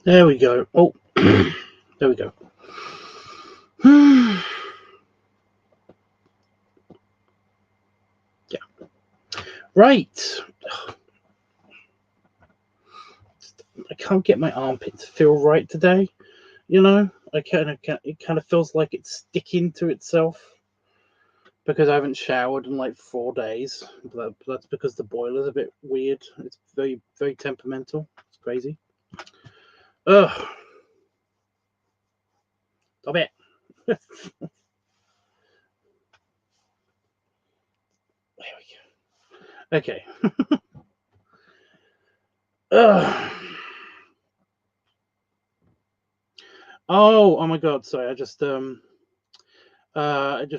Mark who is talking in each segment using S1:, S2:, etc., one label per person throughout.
S1: There we go. Oh, there we go. Yeah. Right. I can't get my armpit to feel right today. You know, it kind of feels like it's sticking to itself because I haven't showered in like 4 days. That's because the boiler's a bit weird. It's very temperamental. It's crazy. Ugh. Stop it. There we go. Okay. Ugh. Oh my God. Sorry. I just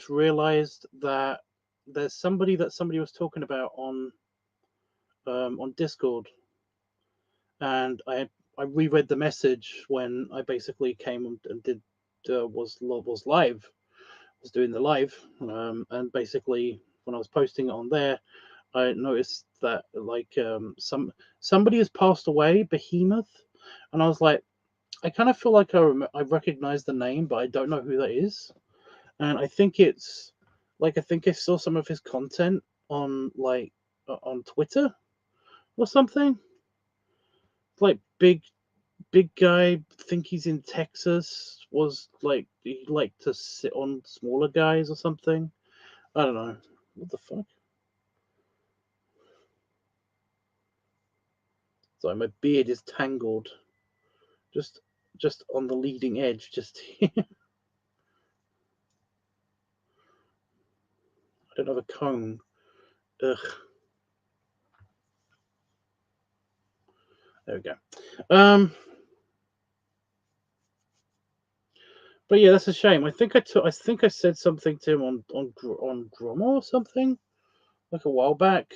S1: realized that there's somebody that somebody was talking about on Discord, and I reread the message when I basically came and did was live, was doing the live, and basically when I was posting it on there, I noticed that like somebody has passed away, Behemoth, and I was like, I kind of feel like I recognize the name, but I don't know who that is, and I think it's like I think I saw some of his content on like on Twitter or something. Like big guy, think he's in Texas, was like he liked to sit on smaller guys or something. I don't know. What the fuck? Sorry, my beard is tangled. Just just on the leading edge, just I don't have a comb. Ugh. There we go. Um but yeah, that's a shame. I think I said something to him on Grommer or something like a while back,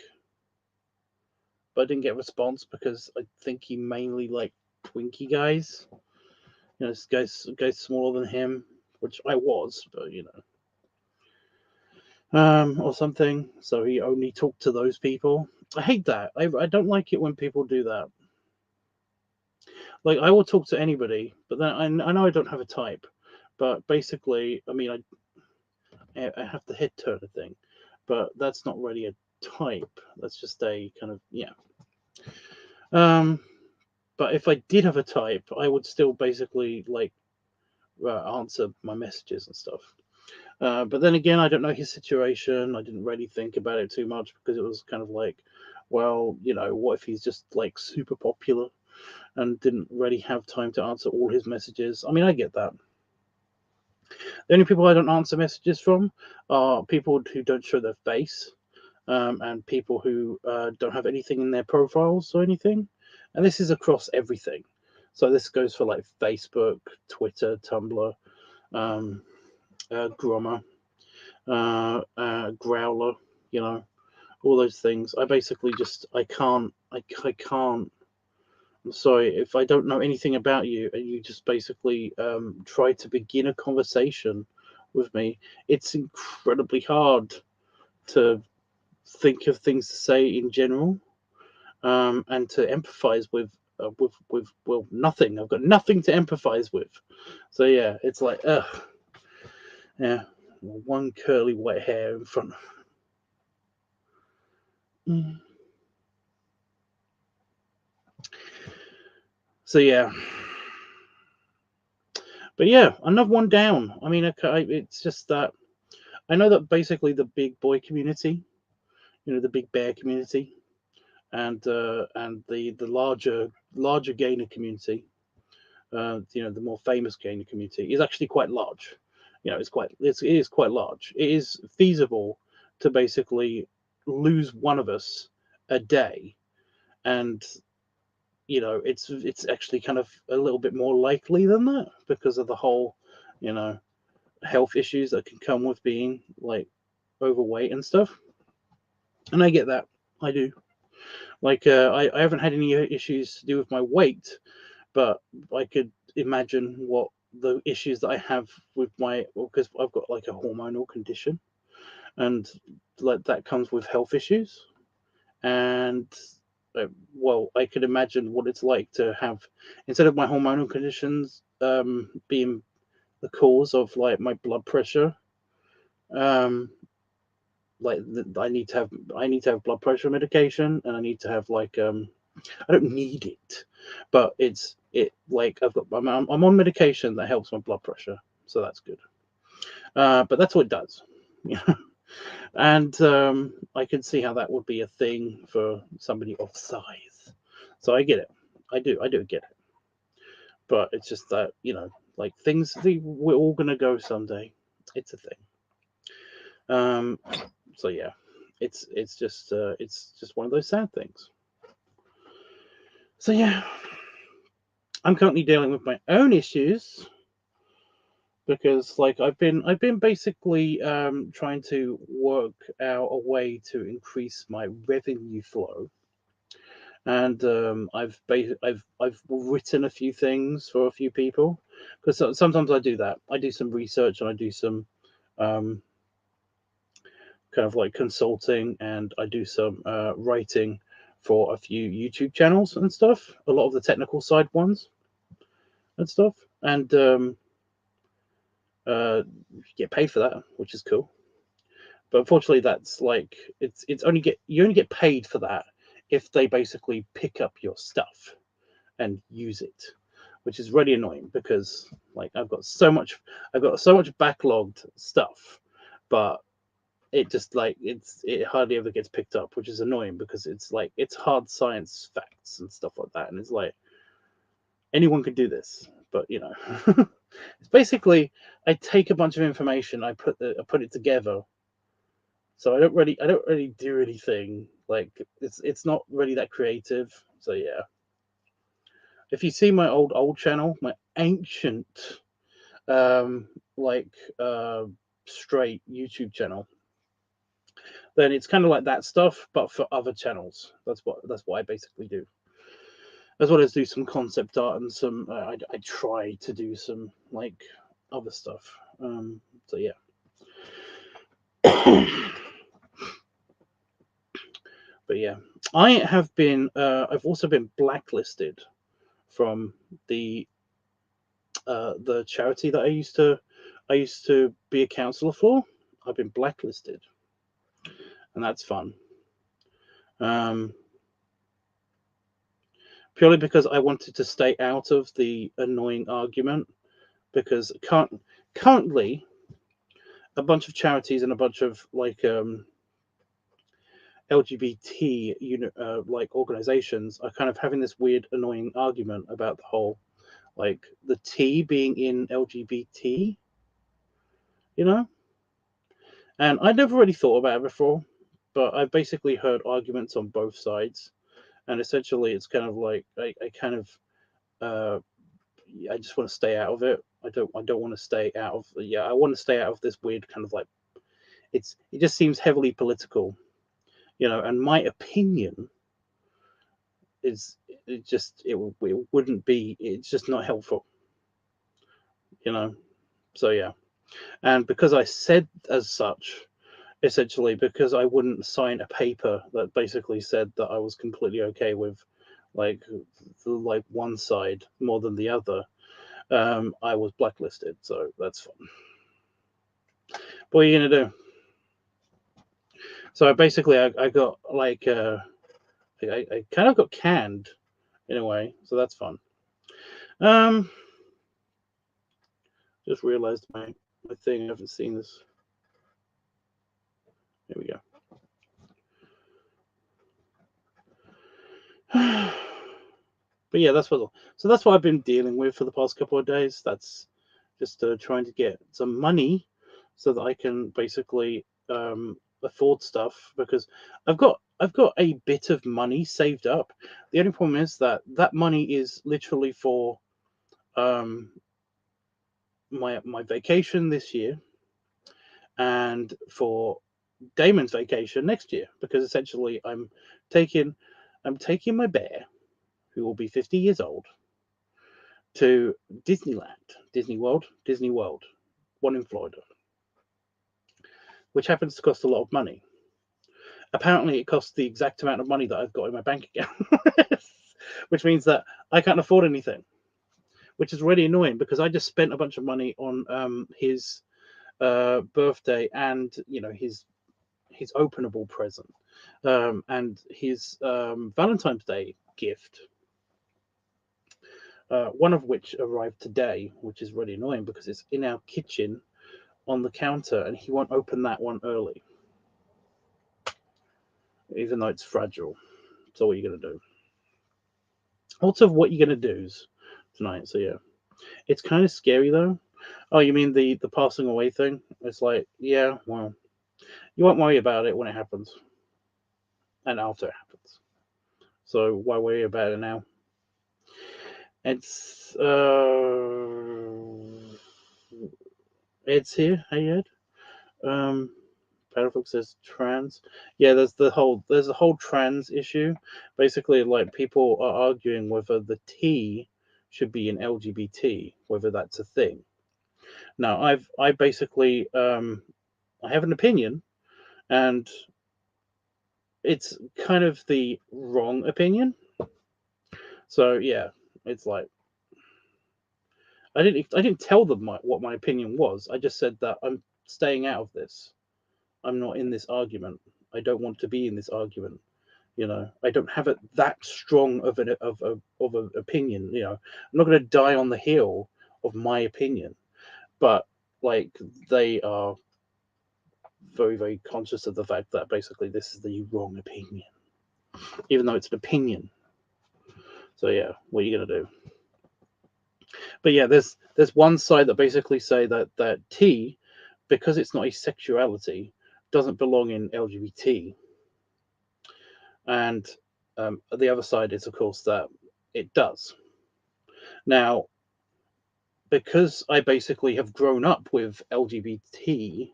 S1: but I didn't get a response because I think he mainly like Twinkie guys. You know, this guy's smaller than him, which I was, but or something. So he only talked to those people. I hate that. I don't like it when people do that. Like I will talk to anybody, but then I know I don't have a type, but basically, I mean, I have the head turner thing, but that's not really a type. That's just a kind of yeah. Um, but if I did have a type, I would still basically like answer my messages and stuff. But then again, I don't know his situation. I didn't really think about it too much because it was kind of like, well, what if he's just like super popular and didn't really have time to answer all his messages? I mean, I get that. The only people I don't answer messages from are people who don't show their face, and people who don't have anything in their profiles or anything. And this is across everything. So this goes for like Facebook, Twitter, Tumblr, um, Grommer, Growler, you know, all those things. I basically just I can't. I'm sorry if I don't know anything about you and you just basically try to begin a conversation with me. It's incredibly hard to think of things to say in general, and to empathize with well nothing. I've got nothing to empathize with. So yeah, it's like yeah, one curly white hair in front. Mm. So yeah, but yeah, another one down. I mean, okay, it's just that I know that basically the big boy community, the big bear community, and the larger gainer community, the more famous gainer community is actually quite large. It is quite large. It is feasible to basically lose one of us a day, and it's actually kind of a little bit more likely than that because of the whole, you know, health issues that can come with being like overweight and stuff. And I get that. I do. Like I haven't had any issues to do with my weight, but I could imagine what the issues that I have with my, because I've got like a hormonal condition, and like that comes with health issues, and well, I could imagine what it's like to have, instead of my hormonal conditions being the cause of like my blood pressure, um, like I need to have blood pressure medication, and I need to have like I don't need it, but it like I'm on medication that helps my blood pressure, so that's good. But that's what it does. Yeah. And I can see how that would be a thing for somebody of size. So I get it. I do get it. But it's just that, like we're all gonna go someday. It's a thing. Um, so yeah, it's just one of those sad things. So yeah, I'm currently dealing with my own issues because like I've been basically trying to work out a way to increase my revenue flow, and I've written a few things for a few people, because sometimes I do that. I do some research and I do some um, kind of like consulting, and I do some writing for a few YouTube channels and stuff. A lot of the technical side ones and stuff, and get paid for that, which is cool. But unfortunately, that's like it's only get you only get paid for that if they basically pick up your stuff and use it, which is really annoying because like I've got so much backlogged stuff, but it just like it hardly ever gets picked up, which is annoying because it's like it's hard science facts and stuff like that, and it's like anyone could do this, but it's basically I take a bunch of information, I put it together. So I don't really do anything. Like it's not really that creative. So yeah. If you see my old channel, my ancient um like straight YouTube channel, then it's kind of like that stuff, but for other channels. That's what I basically do. As well as do some concept art and some I try to do some like other stuff. So yeah. But yeah, I have been. I've also been blacklisted from the charity that I used to be a counselor for. I've been blacklisted, and that's fun. Um, Purely because I wanted to stay out of the annoying argument. Because currently, a bunch of charities and a bunch of like LGBT like organizations are kind of having this weird annoying argument about the whole like the T being in LGBT, you know? And I never really thought about it before, but I've basically heard arguments on both sides. And essentially, it's kind of like I kind of uh, I just want to stay out of it. I don't want to stay out of I want to stay out of this weird kind of like it just seems heavily political, and my opinion is it wouldn't be it's just not helpful, you know. So yeah, and because I said as such, essentially because I wouldn't sign a paper that basically said that I was completely okay with like like one side more than the other, I was blacklisted. So that's fun. What are you gonna do? So I got like I kind of got canned in a way. So that's fun. Um, just realized my thing. I haven't seen this. Here we go. But yeah, that's what I've been dealing with for the past couple of days. That's just trying to get some money so that I can basically afford stuff, because I've got a bit of money saved up. The only problem is that that money is literally for um, my vacation this year and for Damon's vacation next year, because essentially I'm taking my bear, who will be 50 years old, to Disneyland, Disney World, one in Florida, which happens to cost a lot of money. Apparently, it costs the exact amount of money that I've got in my bank account, which means that I can't afford anything, which is really annoying because I just spent a bunch of money on his birthday and his openable present and his Valentine's Day gift. One of which arrived today, which is really annoying because it's in our kitchen on the counter, and he won't open that one early, even though it's fragile. So what are you gonna do? Lots of what you're gonna do's tonight. So yeah, it's kind of scary though. Oh, you mean the passing away thing? It's like, yeah, well, you won't worry about it when it happens and after it happens. So why worry about it now? It's here. Hey Ed. Paradox says trans. Yeah, there's a whole trans issue. Basically, like people are arguing whether the T should be in LGBT, whether that's a thing. Now, I basically I have an opinion, and it's kind of the wrong opinion. So yeah, it's like I didn't tell them what my opinion was. I just said that I'm staying out of this. I'm not in this argument. I don't want to be in this argument. I don't have it that strong of an opinion. I'm not going to die on the hill of my opinion, but like they are very, very conscious of the fact that basically this is the wrong opinion, even though it's an opinion. So yeah, what are you going to do? But yeah, there's one side that basically say that T, because it's not a sexuality, doesn't belong in LGBT, and the other side is of course that it does. Now, because I basically have grown up with LGBT,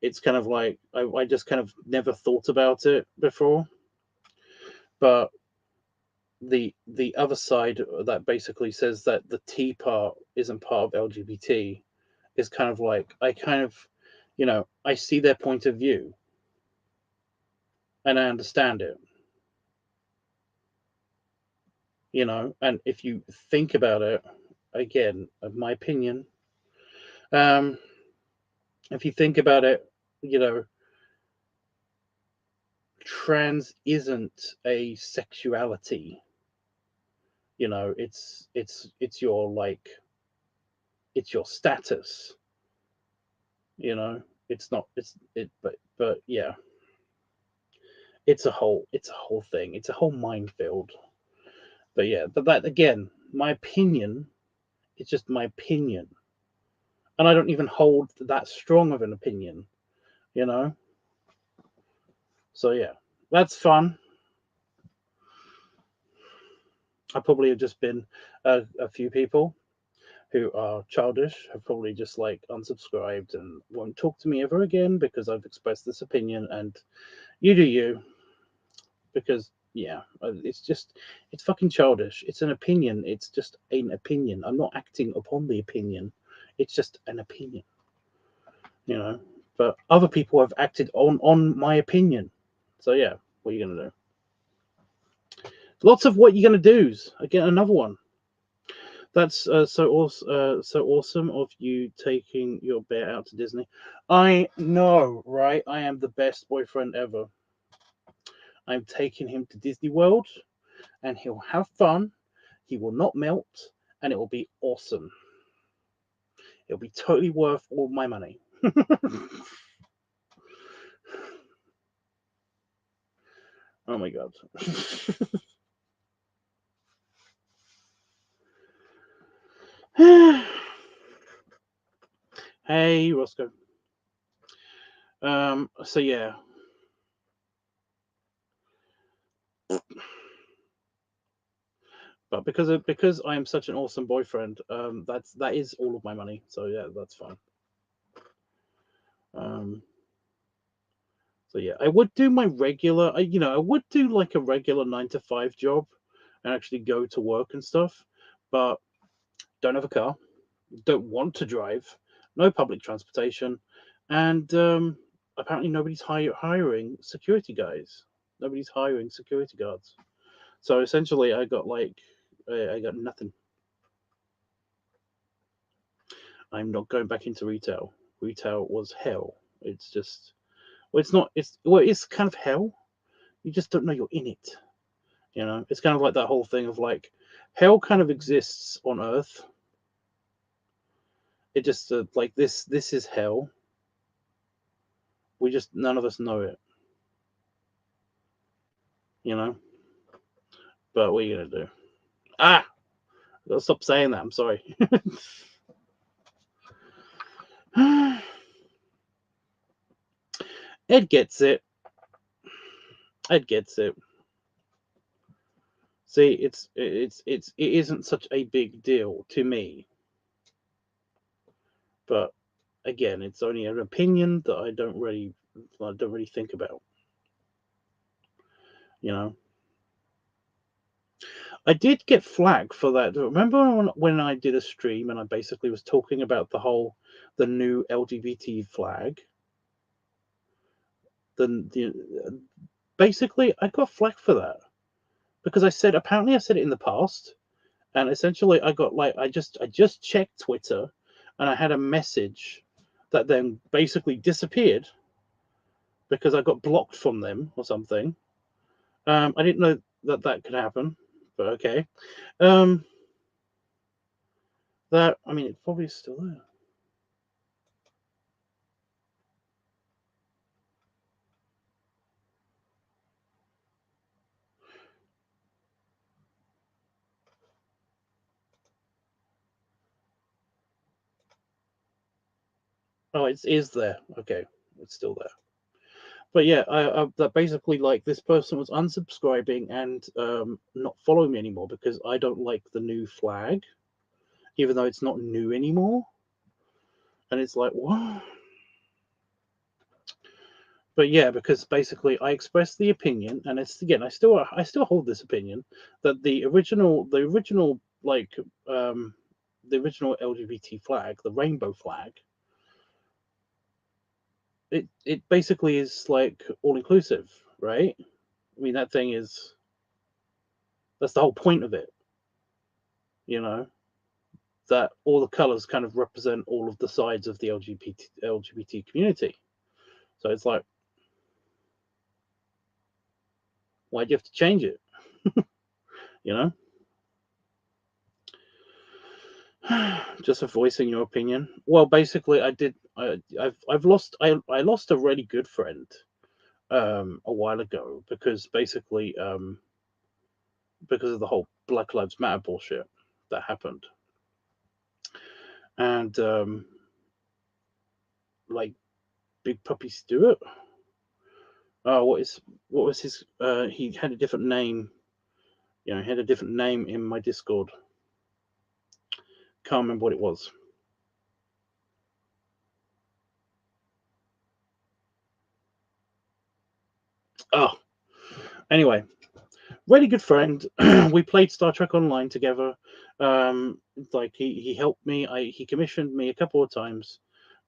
S1: it's kind of like I just kind of never thought about it before. But the other side that basically says that the T part isn't part of LGBT is kind of like I kind of, I see their point of view and I understand it, and if you think about it, again, of my opinion, if you think about it, trans isn't a sexuality. It's your like it's your status. It's not but yeah, it's a whole thing. It's a whole minefield. But yeah, but that again, my opinion is just my opinion, and I don't even hold that strong of an opinion. You know. So yeah, that's fun. I probably have just been a few people who are childish have probably just like unsubscribed and won't talk to me ever again because I've expressed this opinion, and you do you, because yeah, it's fucking childish. It's an opinion. It's just an opinion. I'm not acting upon the opinion. It's just an opinion, you know. But other people have acted on my opinion. So yeah, what are you gonna do? Lots of what you're gonna do's. Again, another one. That's so awesome of you taking your bear out to Disney. I know, right? I am the best boyfriend ever. I'm taking him to Disney World, and he'll have fun. He will not melt, and it will be awesome. It'll be totally worth all my money. Oh my god. Hey, Roscoe. So yeah. But because I am such an awesome boyfriend, that is all of my money. So yeah, that's fine. So yeah, I would do my regular. I would do like a regular 9 to 5 job, and actually go to work and stuff. But don't have a car, don't want to drive, no public transportation, and apparently nobody's hiring security guys. Nobody's hiring security guards. So essentially, I got nothing. I'm not going back into retail. Retail was hell. It's just, well, it's not. It's kind of hell. You just don't know you're in it. You know, it's kind of like that whole thing of like, hell kind of exists on Earth. It just like this. This is hell. We just none of us know it. You know. But what are you gonna do? Ah, I gotta stop saying that. I'm sorry. Ed gets it. Ed gets it. See, it isn't such a big deal to me. But again, it's only an opinion that I don't really think about. You know, I did get flack for that. Remember when I did a stream and I basically was talking about the new LGBT flag? Basically I got flack for that because I said it in the past, and essentially I got I just checked Twitter, and I had a message that then basically disappeared because I got blocked from them or something. I didn't know that could happen, but okay. That, I mean, it probably is still there. Oh, it is there. Okay, it's still there. But yeah, that basically like this person was unsubscribing and not following me anymore because I don't like the new flag, even though it's not new anymore. And it's like, what? But yeah, because basically I expressed the opinion, and it's again, I still hold this opinion that the original like the original LGBT flag, the rainbow flag, it basically is like all inclusive, right? I mean, that's the whole point of it, you know, that all the colors kind of represent all of the sides of the LGBT community. So it's like, why do you have to change it? You know, just for voicing your opinion. Well, basically, I've lost I lost a really good friend a while ago because basically because of the whole Black Lives Matter bullshit that happened, and like Big Puppy Stewart. Oh, what was his? He had a different name. You know, he had a different name in my Discord. Can't remember what it was. Oh, anyway, really good friend. We played Star Trek Online together. Like he helped me. He commissioned me a couple of times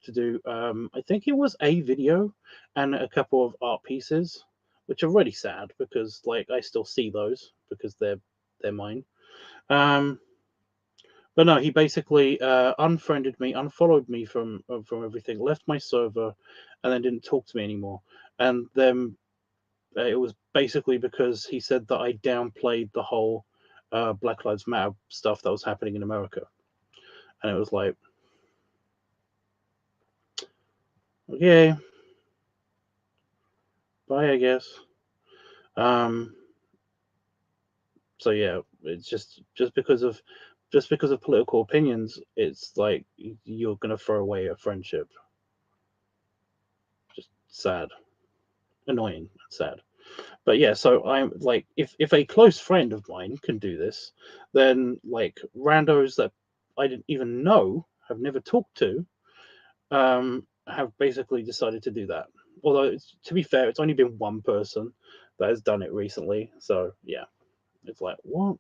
S1: to do. I think it was a video and a couple of art pieces, which are really sad because like I still see those because they're mine. But no, he basically unfriended me, unfollowed me from everything, left my server, and then didn't talk to me anymore. And then it was basically because he said that I downplayed the whole Black Lives Matter stuff that was happening in America, and it was like, okay, bye, I guess. Um, so yeah, it's just because of political opinions, it's like you're gonna throw away a friendship. Just sad, annoying, sad. But yeah, so I'm like, if a close friend of mine can do this, then like randos that I didn't even know, have never talked to, have basically decided to do that. Although, to be fair, it's only been one person that has done it recently. So yeah, it's like, what?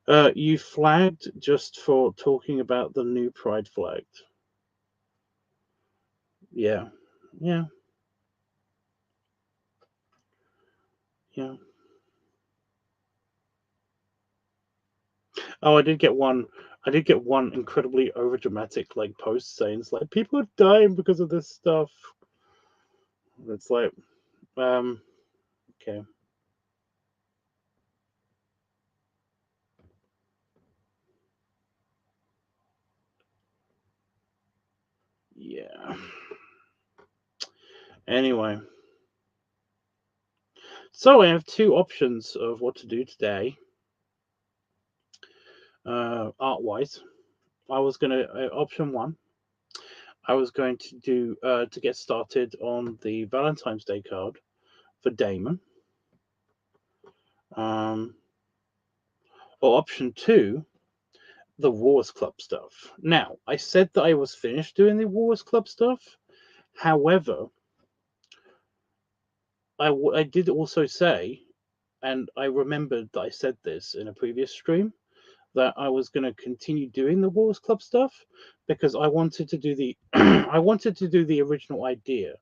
S1: You flagged just for talking about the new Pride flag. Yeah, yeah, yeah. Oh, I did get one. I did get one incredibly overdramatic like post saying it's like people are dying because of this stuff. It's like, um, okay, yeah. Anyway, so I have two options of what to do today. Art-wise, I was gonna option one. I was going to do to get started on the Valentine's Day card for Damon. Um, or option two, the Wars Club stuff. Now, I said that I was finished doing the Wars Club stuff. However, I did also say, and I remembered that I said this in a previous stream, that I was going to continue doing the Wars Club stuff because I wanted to do the I wanted to do the original idea.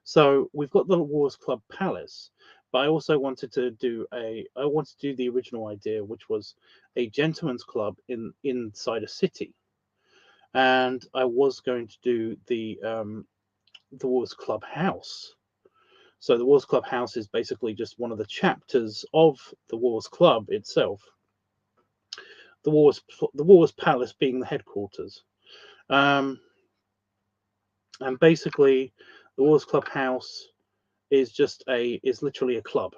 S1: So we've got the Wars Club Palace, but I also wanted to do the original idea, which was a gentleman's club inside a city, and I was going to do the Wars Club House. So the Wars Club House is basically just one of the chapters of the Wars Club itself. The Wars Palace being the headquarters. Um, and basically, the Wars Club House is literally a club.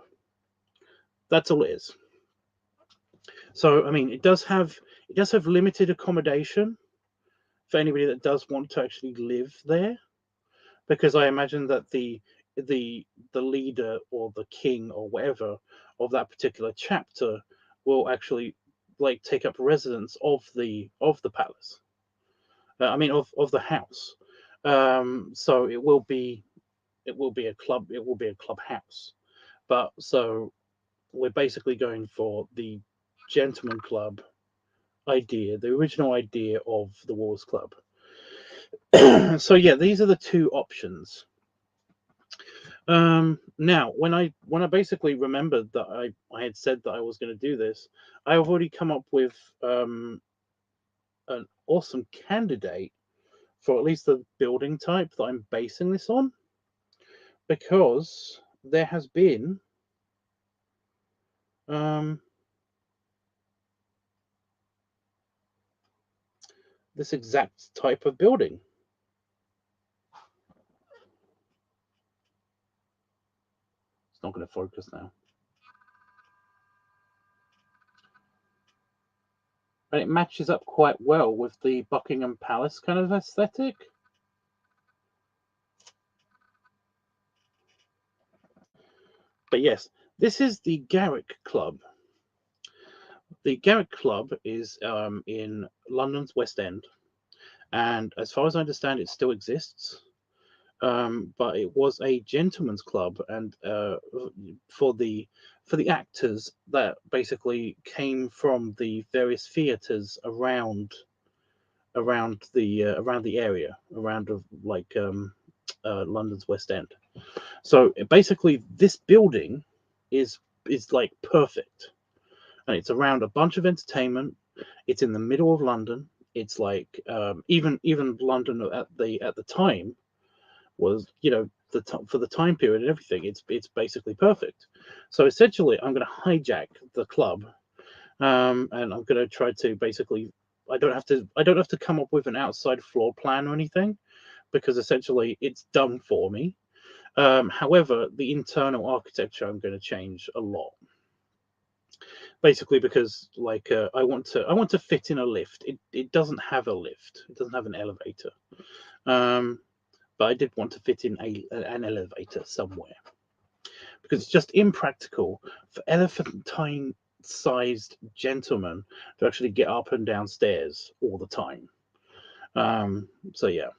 S1: That's all it is. So I mean, it does have limited accommodation for anybody that does want to actually live there, because I imagine that the the leader or the king or whatever of that particular chapter will actually like take up residence of the palace. I mean of the house. So it will be a club. It will be a clubhouse. But so we're basically going for the gentleman club idea, the original idea of the Wars Club. So yeah, these are the two options. Now, when I basically remembered that I had said that I was going to do this, I have already come up with an awesome candidate for at least the building type that I'm basing this on, because there has been um, this exact type of building. It's not going to focus now. And it matches up quite well with the Buckingham Palace kind of aesthetic. But yes, this is the Garrick Club. The Garrick Club is in London's West End, and as far as I understand, it still exists. But it was a gentleman's club, and for the actors that basically came from the various theatres around the area around of like London's West End. So basically, this building is like perfect, and it's around a bunch of entertainment. It's in the middle of London. It's like even London at the time was for the time period and everything. It's basically perfect. So essentially, I'm going to hijack the club, and I'm going to try to basically. I don't have to come up with an outside floor plan or anything, because essentially it's done for me. However, the internal architecture I'm going to change a lot. Basically, because like I want to fit in a lift. It doesn't have a lift. It doesn't have an elevator. Um, but I did want to fit in an elevator somewhere, because it's just impractical for elephantine-sized gentlemen to actually get up and down stairs all the time. So yeah.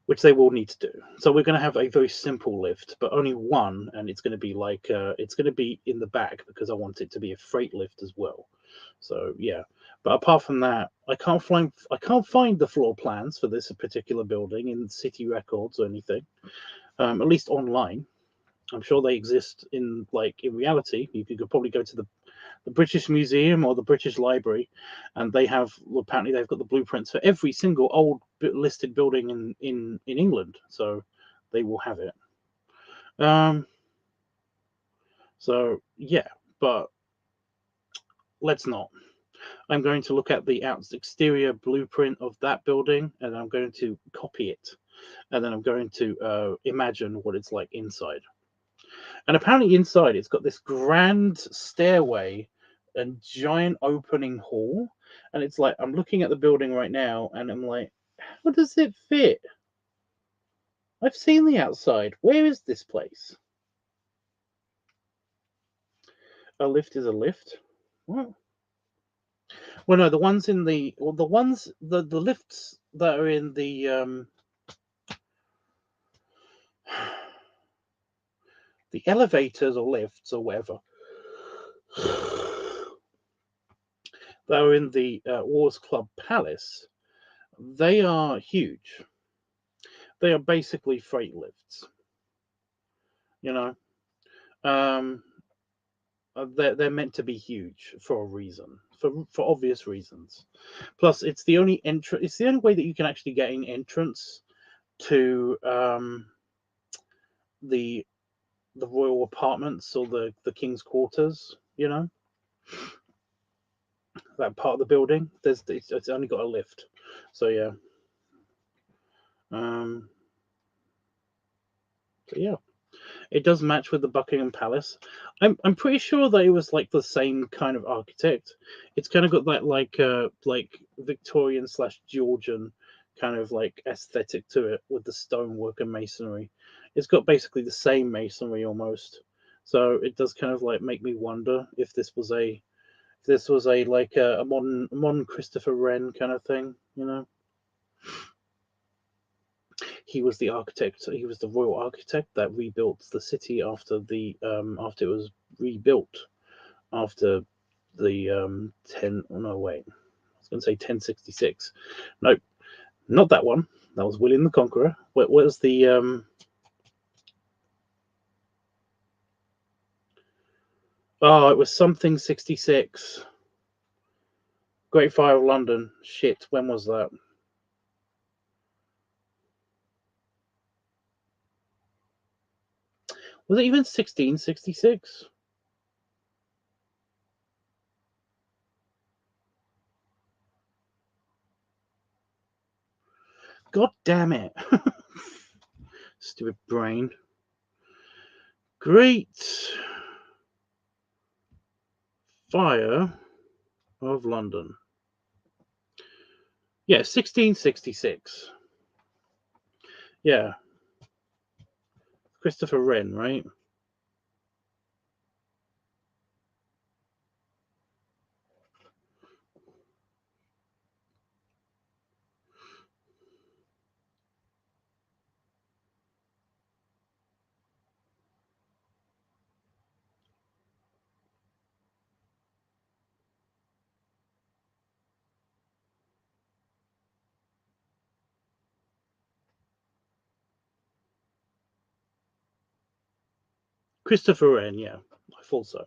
S1: which they will need to do. So we're going to have a very simple lift, but only one, and it's going to be like it's going to be in the back because I want it to be a freight lift as well. So yeah, but apart from that, I can't find the floor plans for this particular building in city records or anything. At least online. I'm sure they exist in reality. You could probably go to the British Museum or the British Library, and apparently they've got the blueprints for every single old listed building in England, so they will have it. So yeah, but let's not. I'm going to look at the exterior blueprint of that building, and I'm going to copy it, and then I'm going to imagine what it's like inside. And apparently inside it's got this grand stairway and giant opening hall. And it's like, I'm looking at the building right now and I'm like, how does it fit? I've seen the outside. Where is this place? A lift is a lift? What? Well, no, the ones in the lifts that are in the elevators or lifts or whatever that are in the Wars Club Palace, they are huge. They are basically freight lifts. You know, they're meant to be huge for a reason, for obvious reasons. Plus, it's the only entrance. It's the only way that you can actually get an entrance to the royal apartments or the king's quarters. You know, that part of the building. It's only got a lift. So yeah. So yeah. It does match with the Buckingham Palace. I'm pretty sure that it was like the same kind of architect. It's kind of got that like Victorian / Georgian kind of like aesthetic to it with the stonework and masonry. It's got basically the same masonry almost. So it does kind of like make me wonder if this was a like a modern Christopher Wren kind of thing, you know. He was the architect. He was the royal architect that rebuilt the city after after it was rebuilt after the 10. Oh, no, wait. I was going to say 1066. Nope, not that one. That was William the Conqueror. What was the Oh, it was something 66. Great Fire of London. Shit, when was that? Was it even 1666? God damn it. Stupid brain. Great Fire of London. Yeah, 1666. Yeah. Christopher Wren, right? Christopher Wren, yeah. I thought so.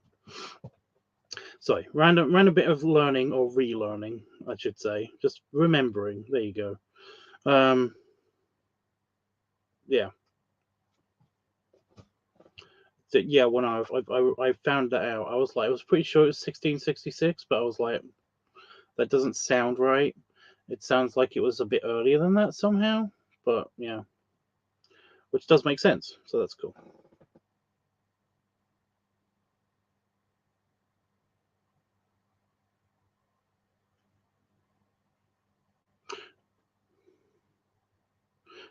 S1: Sorry, random bit of learning or relearning, I should say. Just remembering. There you go. Yeah. So, yeah, when I found that out, I was pretty sure it was 1666, but I was like, that doesn't sound right. It sounds like it was a bit earlier than that somehow. But yeah, which does make sense. So that's cool.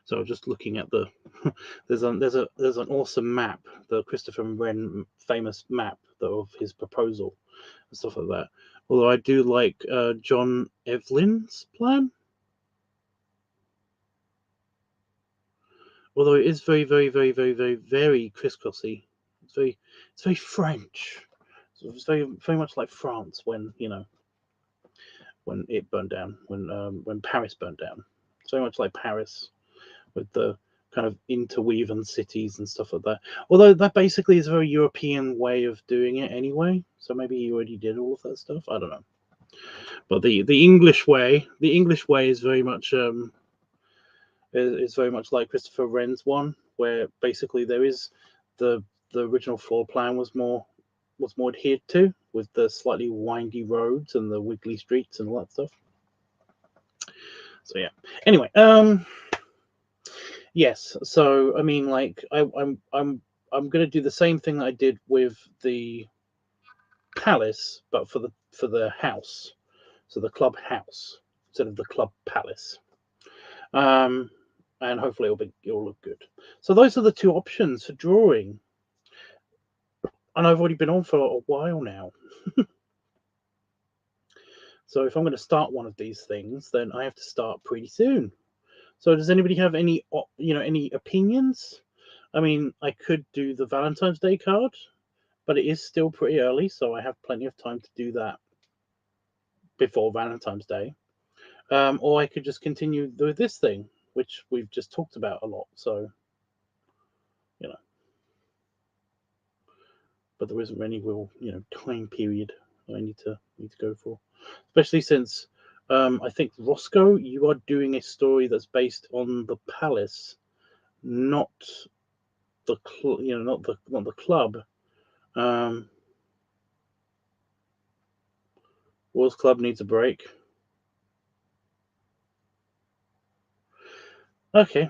S1: So just looking at the there's an awesome map, the Christopher Wren famous map of his proposal and stuff like that. Although I do like John Evelyn's plan. although it is very, very, very, very, very, very crisscrossy. It's very French. So it's very, very much like France when when it burned down, when Paris burned down. It's very much like Paris with the kind of interweaving cities and stuff like that. Although that basically is a very European way of doing it anyway. So maybe he already did all of that stuff. I don't know. But the English way, is very much is very much like Christopher Wren's one, where basically there is the original floor plan was more adhered to, with the slightly windy roads and the wiggly streets and all that stuff. So yeah. Anyway, yes. So I mean, like, I'm gonna do the same thing that I did with the palace, but for the house. So the club house instead of the club palace. And hopefully it'll look good. So those are the two options for drawing. And I've already been on for a while now. So if I'm going to start one of these things, then I have to start pretty soon. So does anybody have any any opinions? I mean, I could do the Valentine's Day card, but it is still pretty early, so I have plenty of time to do that before Valentine's Day. Or I could just continue with this thing, which we've just talked about a lot. So, but there isn't any real, time period I need to go for, especially since I think Roscoe, you are doing a story that's based on the palace, not the not the club. Wars Club needs a break. Okay.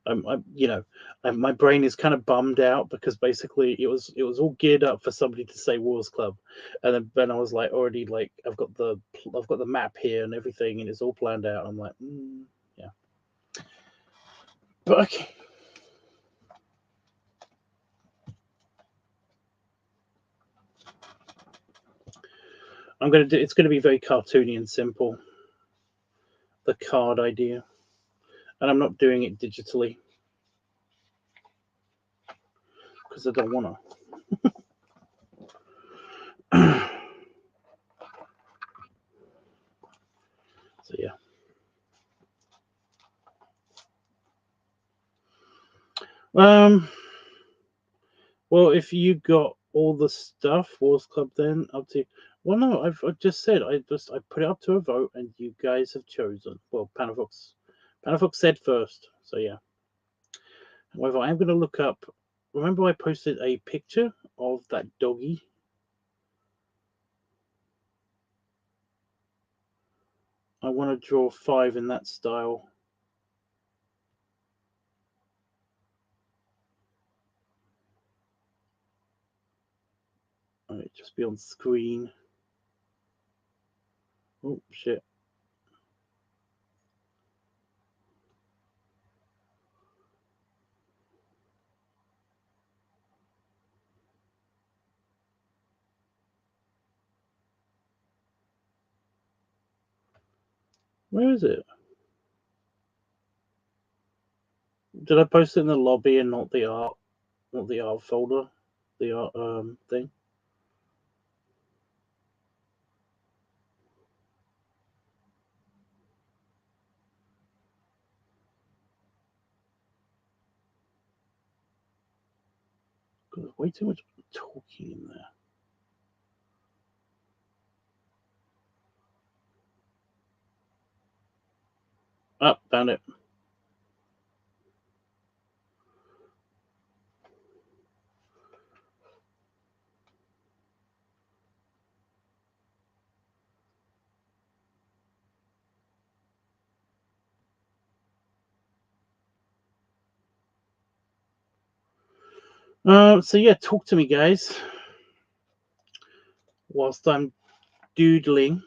S1: My brain is kind of bummed out because basically it was all geared up for somebody to say Wars Club, and then I was like already like I've got the map here and everything, and it's all planned out. I'm like, yeah, but okay. It's gonna be very cartoony and simple. The card idea, and I'm not doing it digitally because I don't wanna. So yeah. Well, if you got all the stuff, Wars Club, then up to you. Well, no, I've just said I put it up to a vote, and you guys have chosen. Well, Panafox said first, so yeah. However, I'm going to look up. Remember, I posted a picture of that doggy. I want to draw 5 in that style. Alright, just be on screen. Oh shit. Where is it? Did I post it in the lobby and not the art folder? The art thing? There's way too much talking in there. Oh, found it. So yeah, talk to me, guys, whilst I'm doodling.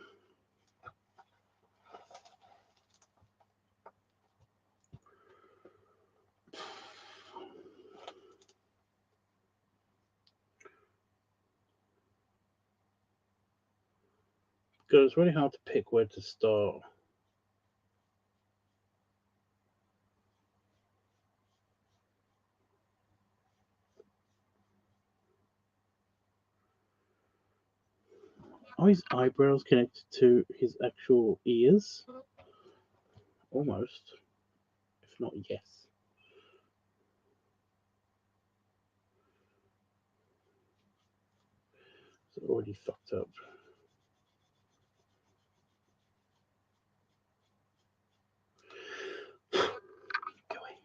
S1: Because it's really hard to pick where to start. Are his eyebrows connected to his actual ears? Almost. If not, yes. It's already fucked up. Go away.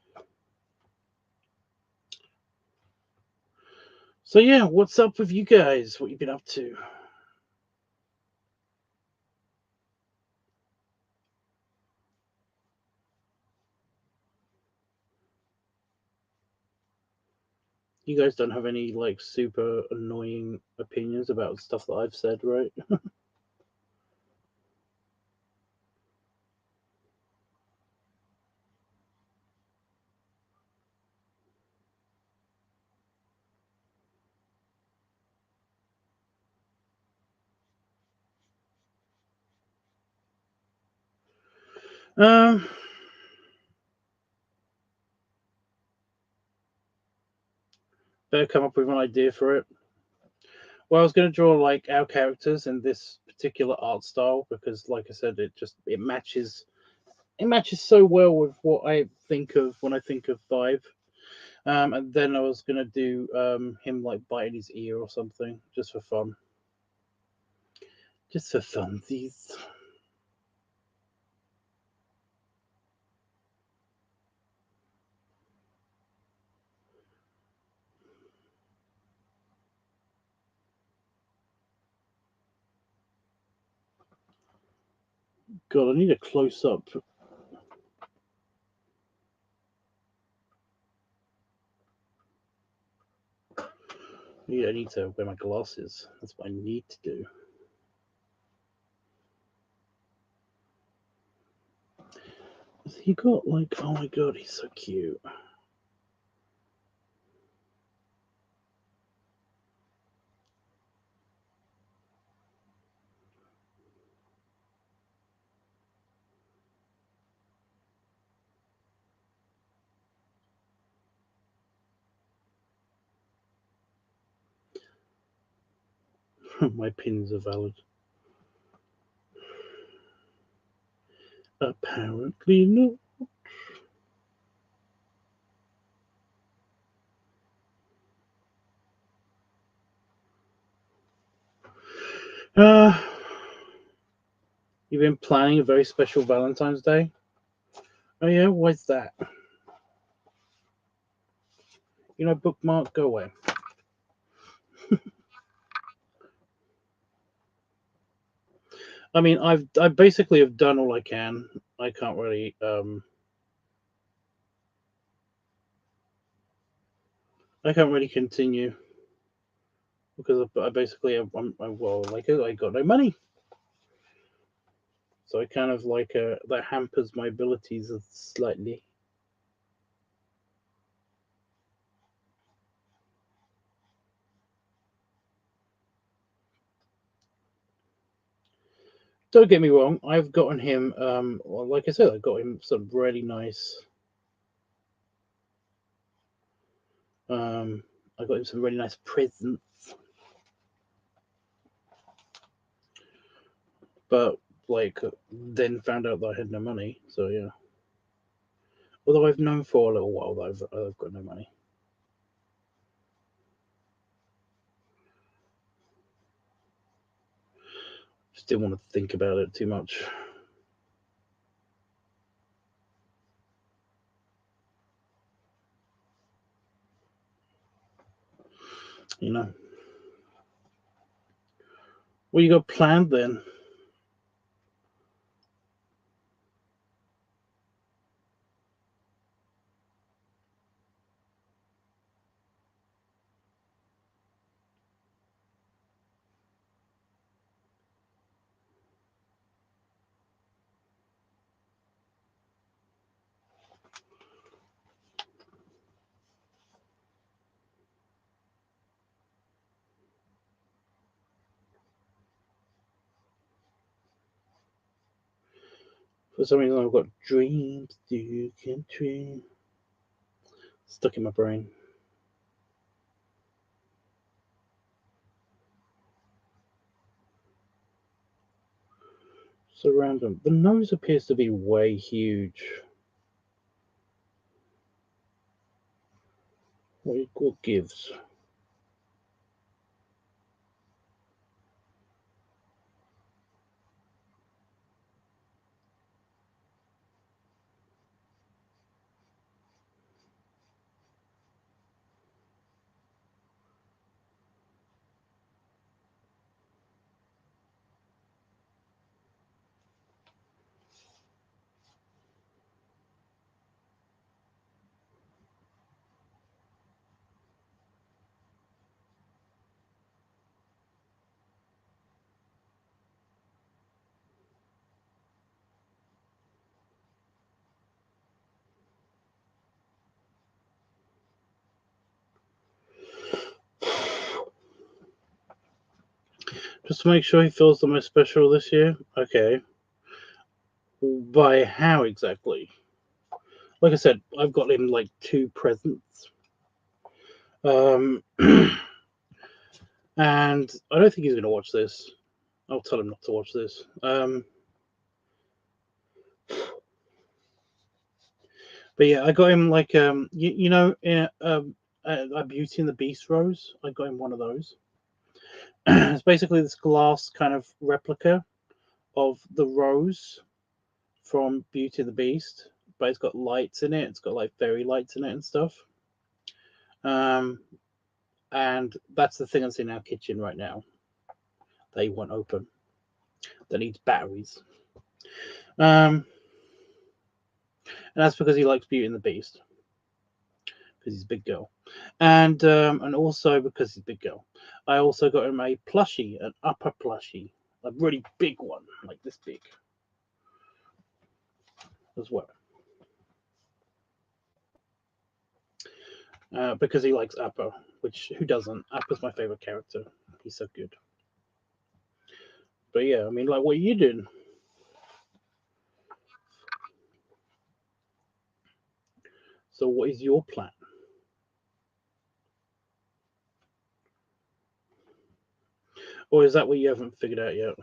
S1: So yeah, what's up with you guys? What you been up to? You guys don't have any like super annoying opinions about stuff that I've said, right? Um, better come up with an idea for it. Well, I was going to draw like our characters in this particular art style because, like I said, it matches so well with what I think of when I think of Five. And then I was gonna do him like biting his ear or something, just for fun. Just for funsies. God, I need a close up. Yeah, I need to wear my glasses. That's what I need to do. He got like, oh my god, he's so cute. My pins are valid. Apparently not. Uh, you've been planning a very special Valentine's Day? Oh yeah, why's that? You know, bookmark, go away. I mean, I basically have done all I can. I can't really I can't really continue because I basically well like I got no money, so I kind of like that hampers my abilities slightly. Don't get me wrong, I've gotten him well, like I said, I got him some really nice um I got him some really nice presents, but like then found out that I had no money. So yeah, although I've known for a little while that I've got no money. Just didn't want to think about it too much, you know. What you got planned then? For some reason, I've got dreams you can dream stuck in my brain. So random. The nose appears to be way huge. What gives? Just to make sure he feels the most special this year? Okay. By how exactly? Like I said, I've got him like 2 presents. And I don't think he's going to watch this. I'll tell him not to watch this. But yeah, I got him like a Beauty and the Beast rose. I got him one of those. It's basically this glass kind of replica of the rose from Beauty and the Beast, but it's got lights in it. It's got like fairy lights in it and stuff. And that's the thing that's in our kitchen right now. They won't open. That needs batteries. And that's because he likes Beauty and the Beast, because he's a big girl, and also because he's a big girl. I also got him a plushie, an upper plushie, a really big one, like this big, as well. Because he likes Appa, which who doesn't? Appa's my favorite character. He's so good. But yeah, I mean, like, what are you doing? So, what is your plan? Or is that what you haven't figured out yet?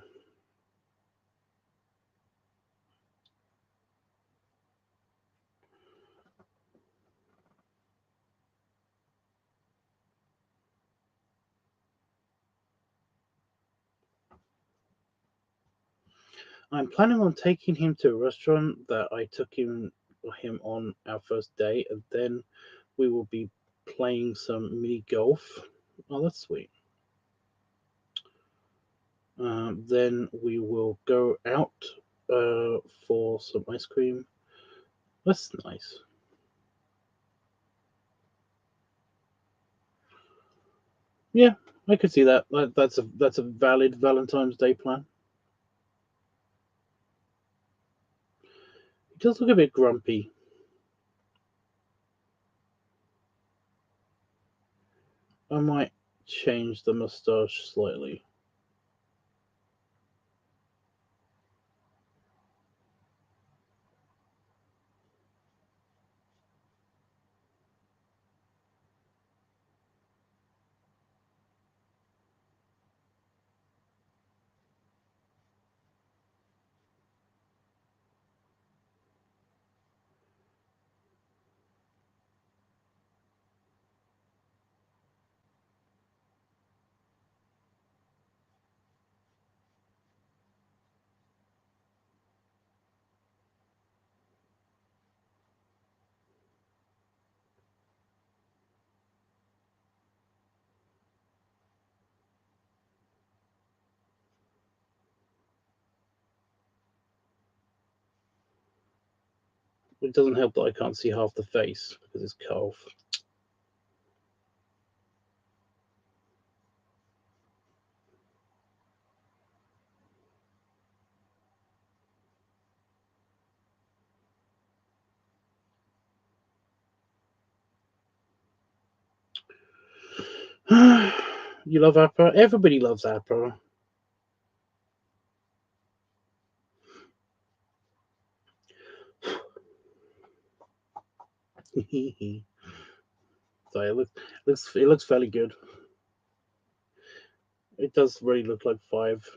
S1: I'm planning on taking him to a restaurant that I took him on our first date, and then we will be playing some mini golf. Oh, that's sweet. Then we will go out for some ice cream. That's nice. Yeah, I could see that. That's a valid Valentine's Day plan. He does look a bit grumpy. I might change the mustache slightly. It doesn't help that I can't see half the face because it's cut off. You love Appa? Everybody loves Appa. So it looks fairly good. It does really look like 5.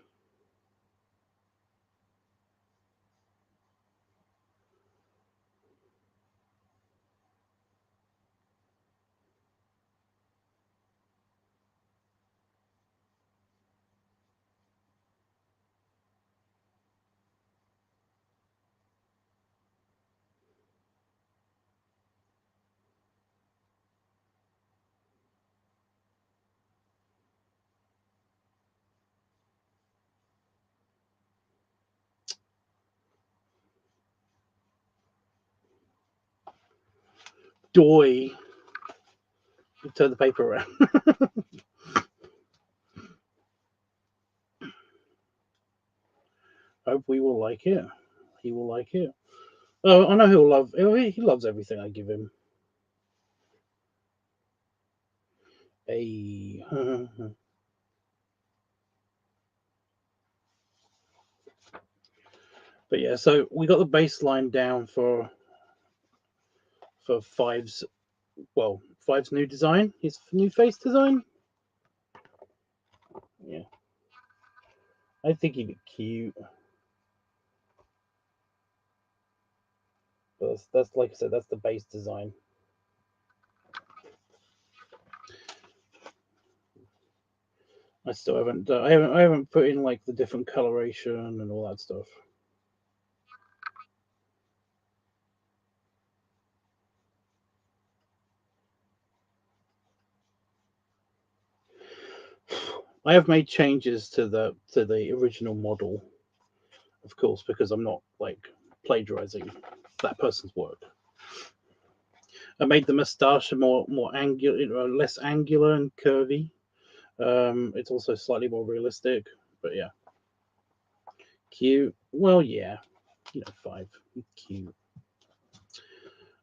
S1: Doy. Turn the paper around. Hope we will like it. He will like it. Oh, I know he'll love. He loves everything I give him. Hey. But yeah, so we got the baseline down for Five's. Well, Five's new design. His new face design. Yeah, I think he'd be cute. But that's like I said, that's the base design. I still haven't. I haven't put in like the different coloration and all that stuff. I have made changes to the original model, of course, because I'm not like plagiarizing that person's work. I made the moustache more angular, less angular and curvy. It's also slightly more realistic, but yeah, cute. Well, yeah, you know, Five, cute.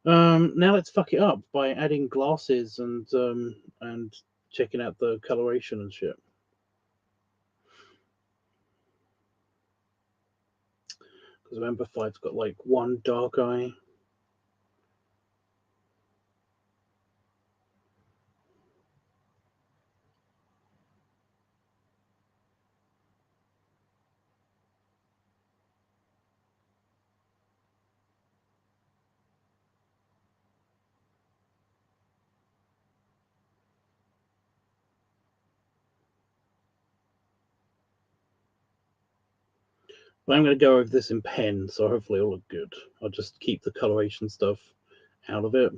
S1: Now let's fuck it up by adding glasses and checking out the coloration and shit. Because remember, Five's got like one dark eye. But I'm going to go over this in pen, so hopefully it'll look good. I'll just keep the coloration stuff out of it.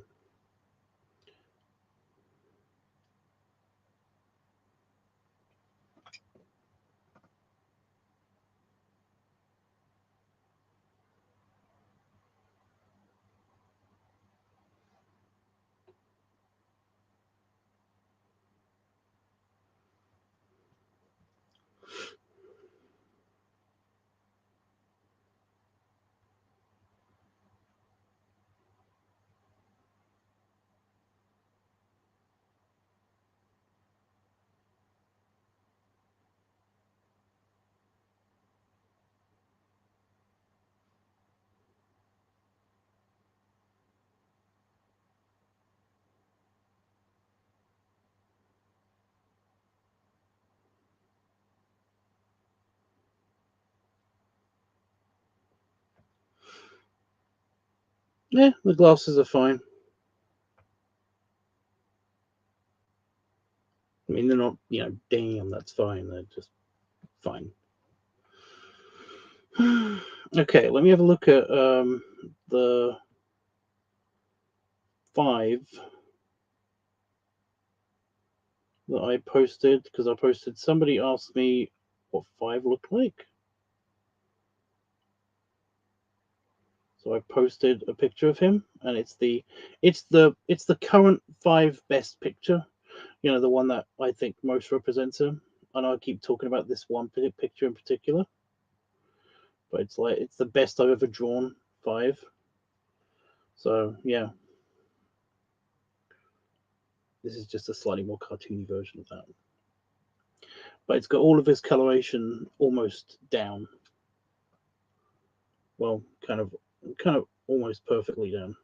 S1: Yeah, the glasses are fine. I mean, they're not, you know, damn, that's fine. They're just fine. Okay, let me have a look at the Five that I posted, because I posted, somebody asked me what Five looked like. So I posted a picture of him, and it's the current Five best picture. You know, the one that I think most represents him. I know I keep talking about this one picture in particular, but it's the best I've ever drawn Five. So yeah, this is just a slightly more cartoony version of that. But it's got all of his coloration almost down. Well, kind of almost perfectly down.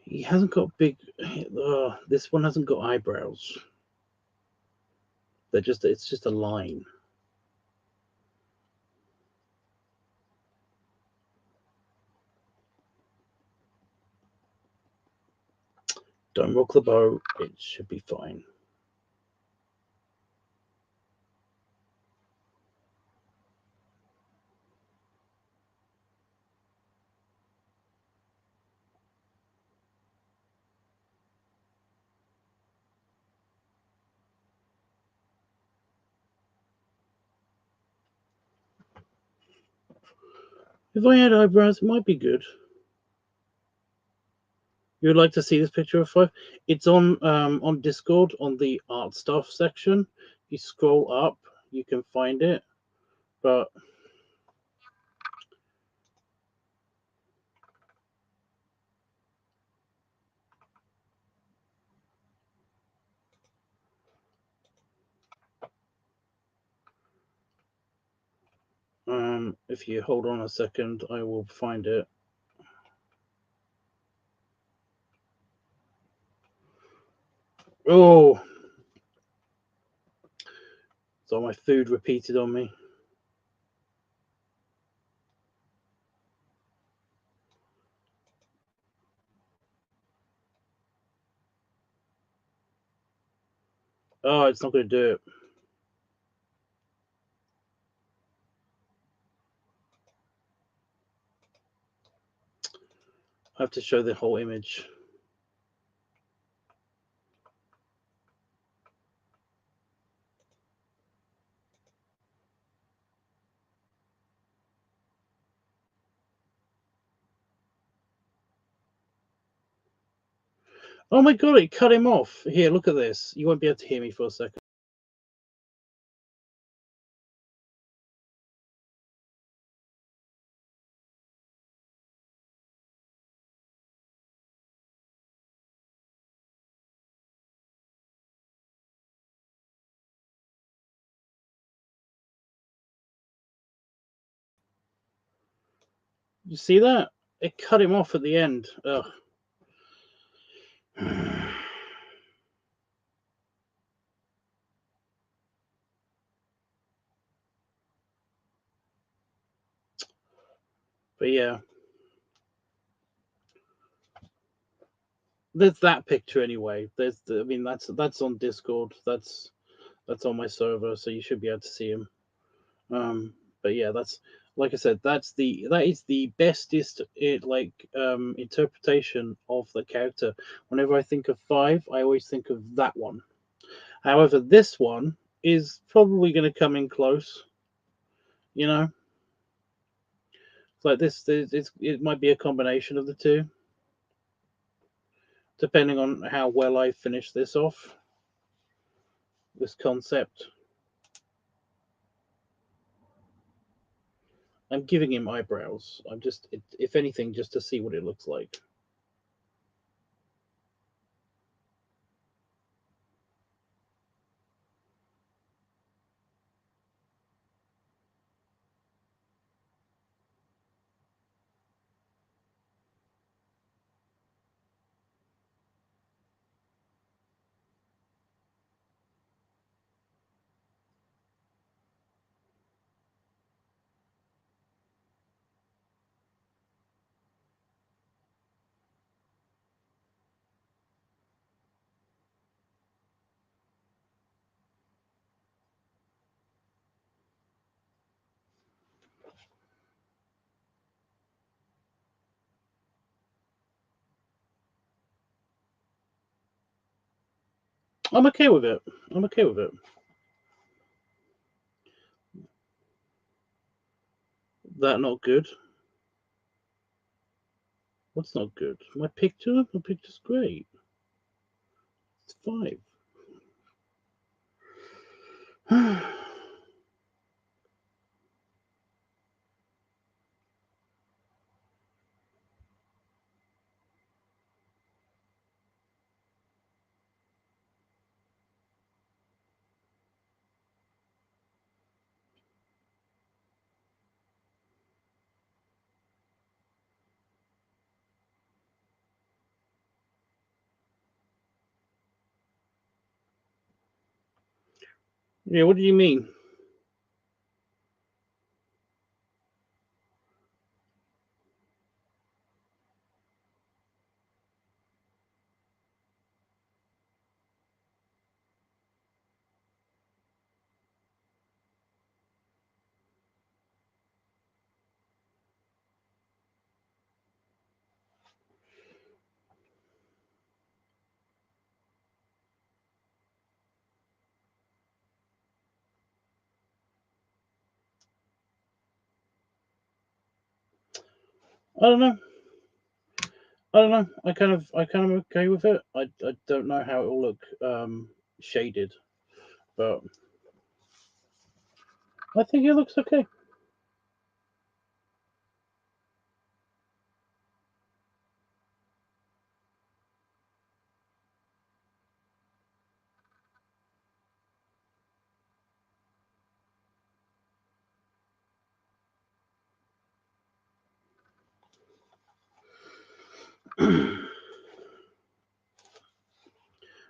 S1: He hasn't got big. This one hasn't got eyebrows. It's just a line. Don't rock the boat. It should be fine. If I had eyebrows, it might be good. You would like to see this picture of 5? It's on Discord on the art stuff section. You scroll up, you can find it. But if you hold on a second, I will find it. Oh, so my food repeated on me. Oh, it's not going to do it. I have to show the whole image. Oh my god, it cut him off. Here, look at this. You won't be able to hear me for a second. You see that? It cut him off at the end. Ugh. But yeah, there's that picture anyway. I mean, that's on Discord. That's on my server, so you should be able to see him. But yeah, that's like I said, that is the bestest interpretation of the character. Whenever I think of 5, I always think of that one. However, this one is probably going to come in close. You know, it's like this. It might be a combination of the two, depending on how well I finish this off. This concept. I'm giving him eyebrows. I'm just, if anything, just to see what it looks like. I'm okay with it. I'm okay with it. That not good. What's not good? My picture? My picture's great. It's 5. Yeah, what do you mean? I don't know. I kind of okay with it. I don't know how it will look shaded, but I think it looks okay.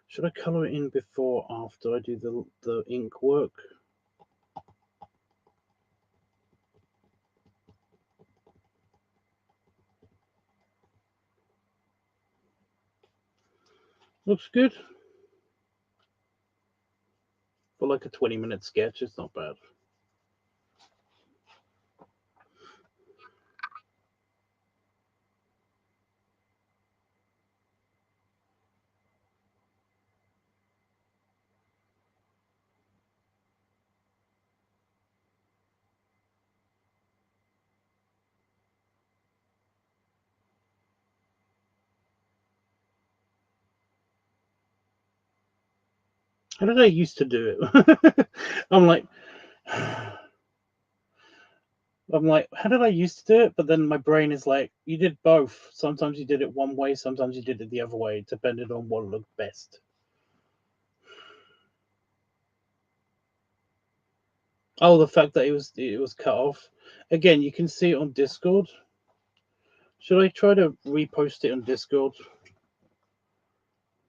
S1: Should I color it in before or after I do the ink work? Looks good. For like a 20-minute sketch, it's not bad. How did I used to do it? I'm like, how did I used to do it? But then my brain is like, you did both. Sometimes you did it one way, sometimes you did it the other way, depending on what looked best. Oh, the fact that it was cut off. Again, you can see it on Discord. Should I try to repost it on Discord?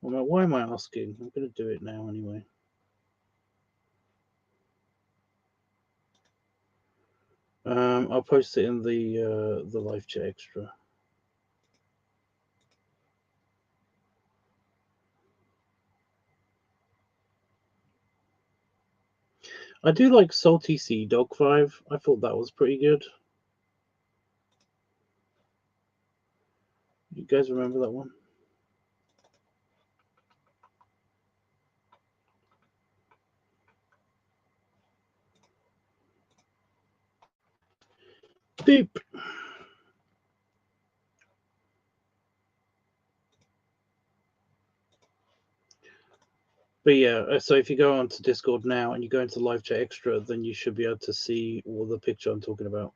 S1: Why am I asking? I'm going to do it now anyway. I'll post it in the live chat extra. I do like Salty Sea Dog 5. I thought that was pretty good. You guys remember that one? Beep. But yeah, so if you go onto Discord now and you go into live chat extra, then you should be able to see all the picture I'm talking about.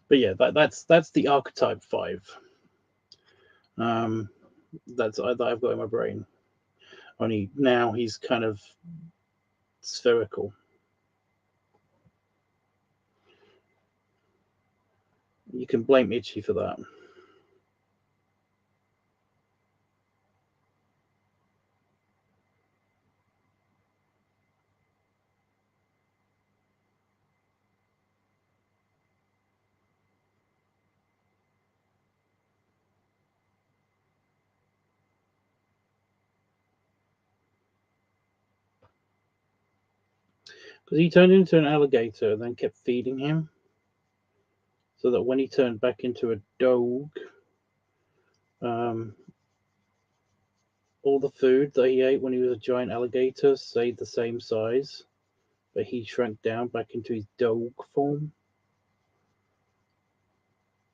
S1: But yeah, that's the archetype 5. That I've got in my brain. Only now he's kind of spherical. You can blame Itchy for that. Because he turned into an alligator and then kept feeding him. So that when he turned back into a dog, all the food that he ate when he was a giant alligator stayed the same size, but he shrank down back into his dog form.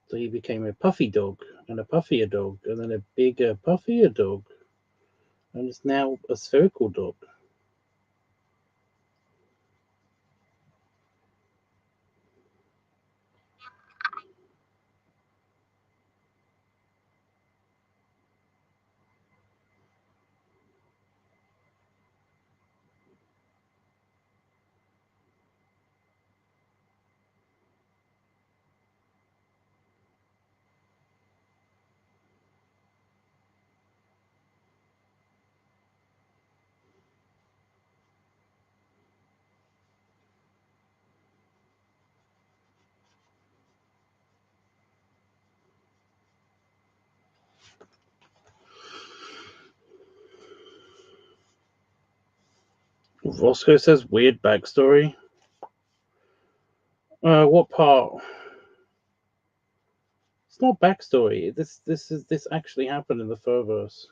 S1: So he became a puffy dog, and a puffier dog, and then a bigger, puffier dog, and it's now a spherical dog. Roscoe says weird backstory. What part? It's not backstory. This actually happened in the Furverse.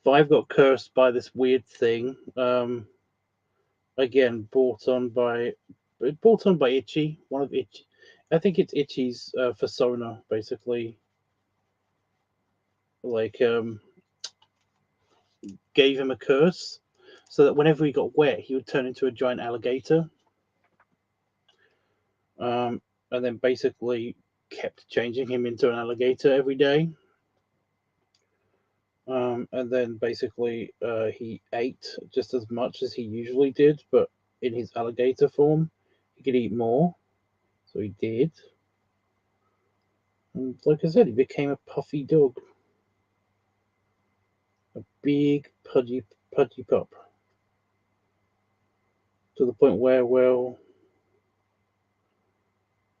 S1: 5 got cursed by this weird thing. Again, brought on by brought on by Itchy. One of Itchy, I think it's Itchy's persona, basically. Like gave him a curse, so that whenever he got wet, he would turn into a giant alligator. And then basically kept changing him into an alligator every day. And then basically he ate just as much as he usually did, but in his alligator form, he could eat more. So he did. And like I said, he became a puffy dog. A big, pudgy pup. To the point where, well,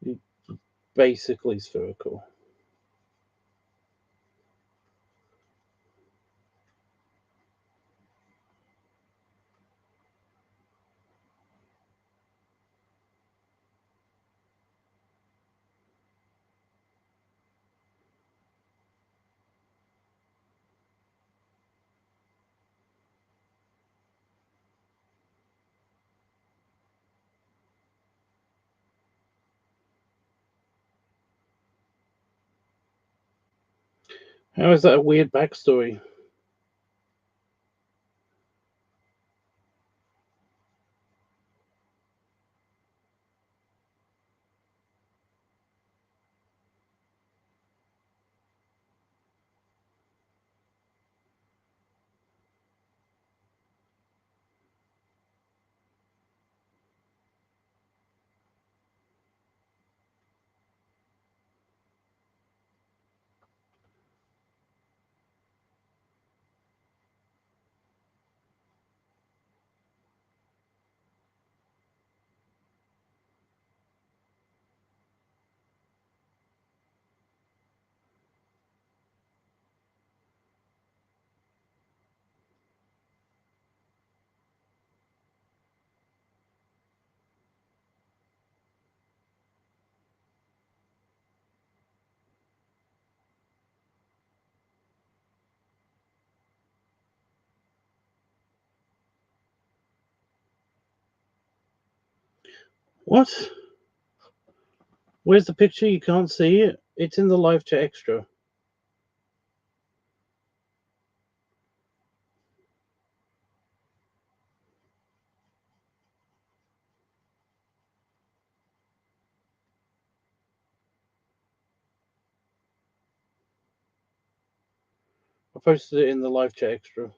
S1: he's basically spherical. How is that a weird backstory? What? Where's the picture? You can't see it. It's in the live chat extra. I posted it in the live chat extra.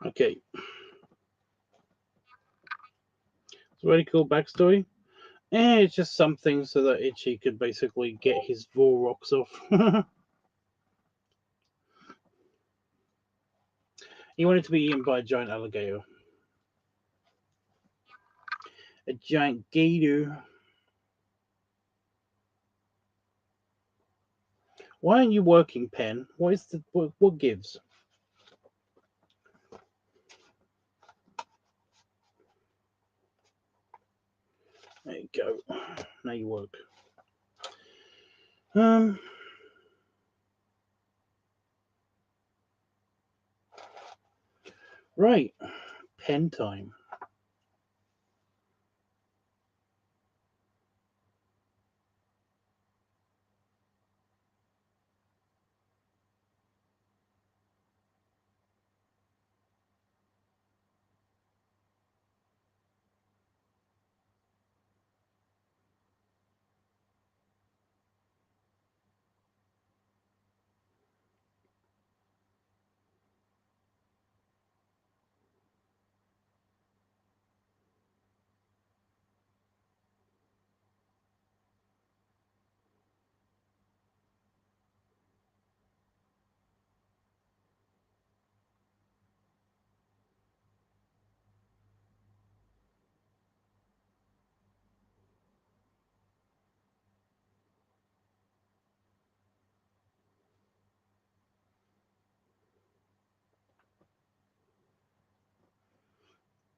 S1: Okay. It's a really cool backstory. It's just something so that Itchy could basically get his raw rocks off. He wanted to be eaten by a giant alligator. A giant gator. Why aren't you working, Pen? What is the what gives? There you go. Now you work. Um. Right. Pen time.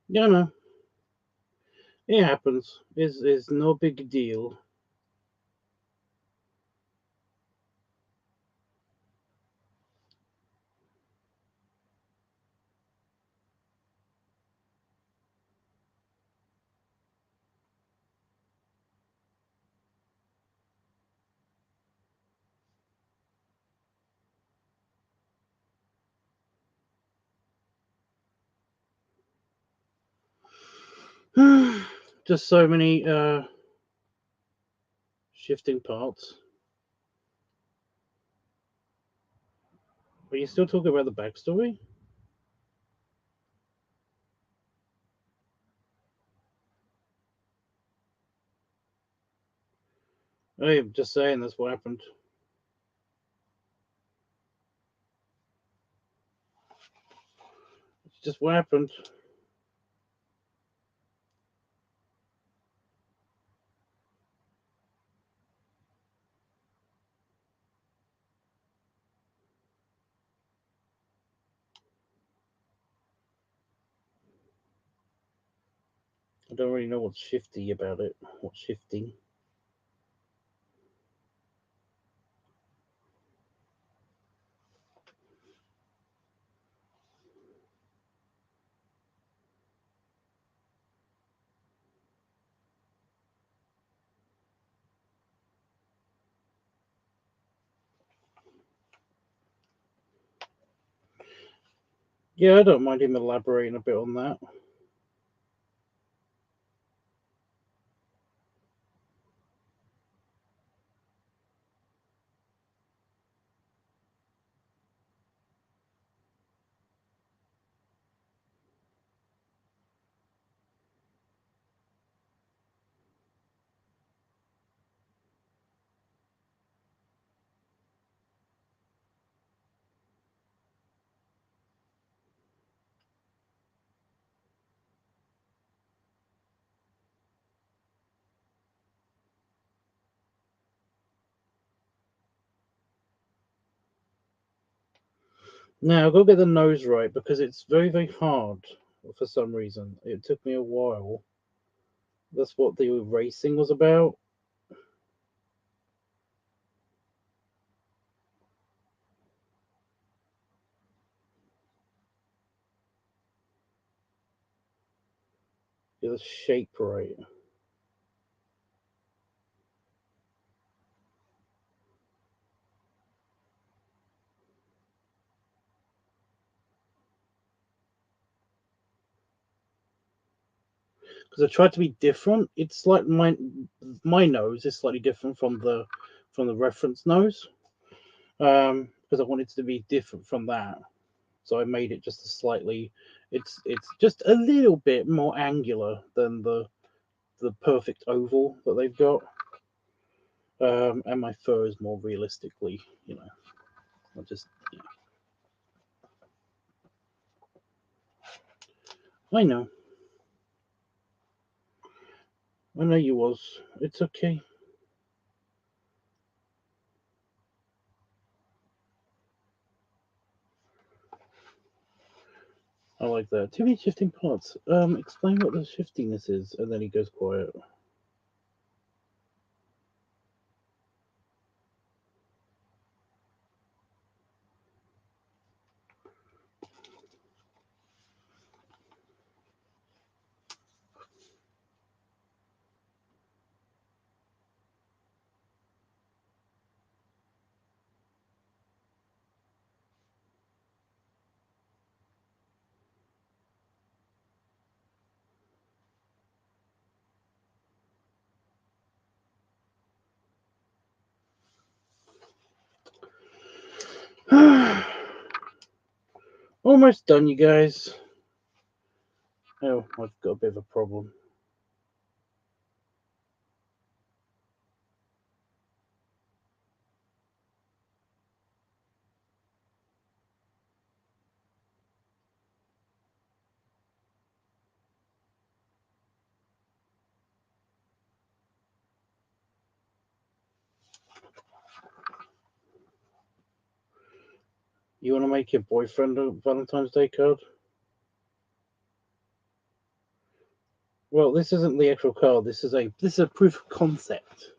S1: Yeah, no, it happens. It's no big deal. Just so many shifting parts. Are you still talking about the backstory? I'm just saying that's what happened. It's just what happened. I don't really know what's shifty about it. What's shifting? Yeah, I don't mind him elaborating a bit on that. Now, I've got to get the nose right because it's very, very hard for some reason. It took me a while. That's what the racing was about. Get the shape right. Because I tried to be different. It's like my nose is slightly different from the reference nose. Because I wanted it to be different from that. So I made it just a slightly. It's just a little bit more angular than the perfect oval that they've got. And my fur is more realistically, I just. Yeah. I know. I know you was. It's okay. I like that. Too many shifting parts. Explain what the shiftiness is, and then he goes quiet. Almost done, you guys. Oh, I've got a bit of a problem. You want to make your boyfriend a Valentine's Day card? Well, this isn't the actual card. This is a proof of concept.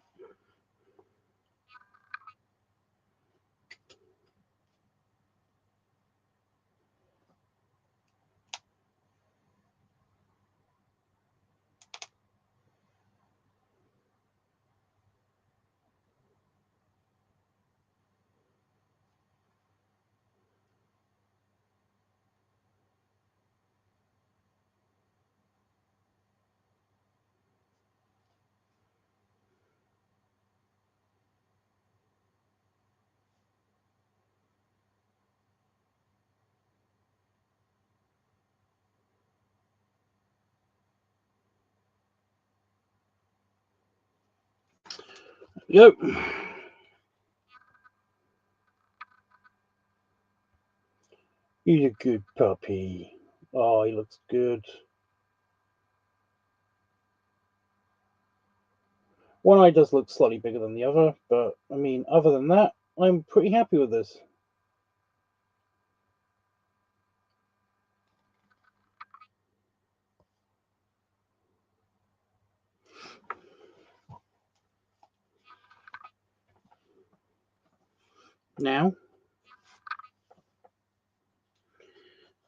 S1: Yep. He's a good puppy. Oh, he looks good. One eye does look slightly bigger than the other, but I mean, other than that, I'm pretty happy with this. Now,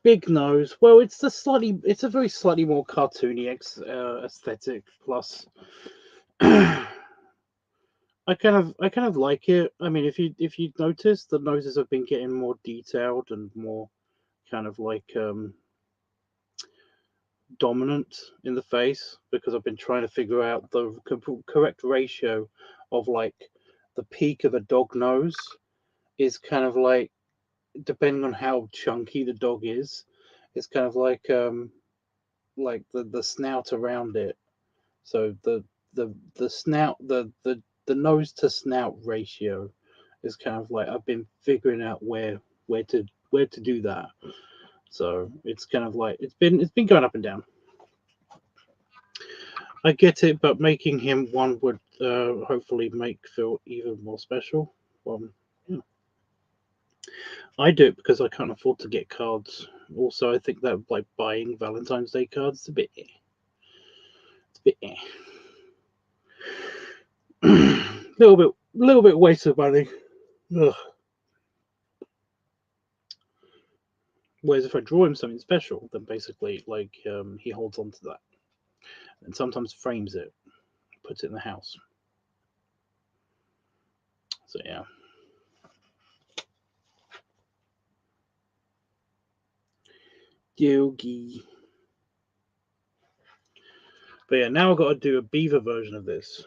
S1: big nose. Well, it's a very slightly more cartoony aesthetic. Plus, I kind of like it. I mean, if you notice, the noses have been getting more detailed and more kind of like dominant in the face because I've been trying to figure out the correct ratio of like the peak of a dog nose is kind of like depending on how chunky the dog is, it's kind of like the snout around it. So the snout the nose to snout ratio is kind of like I've been figuring out where to do that. So it's kind of like it's been going up and down. I get it, but making him one would hopefully make Phil even more special. Yeah. I do it because I can't afford to get cards. Also, I think that like buying Valentine's Day cards is a bit, it's a bit, little bit waste of money. Ugh. Whereas if I draw him something special, then basically like he holds on to that and sometimes frames it, puts it in the house. So yeah. Yogi. But yeah, now I've got to do a beaver version of this.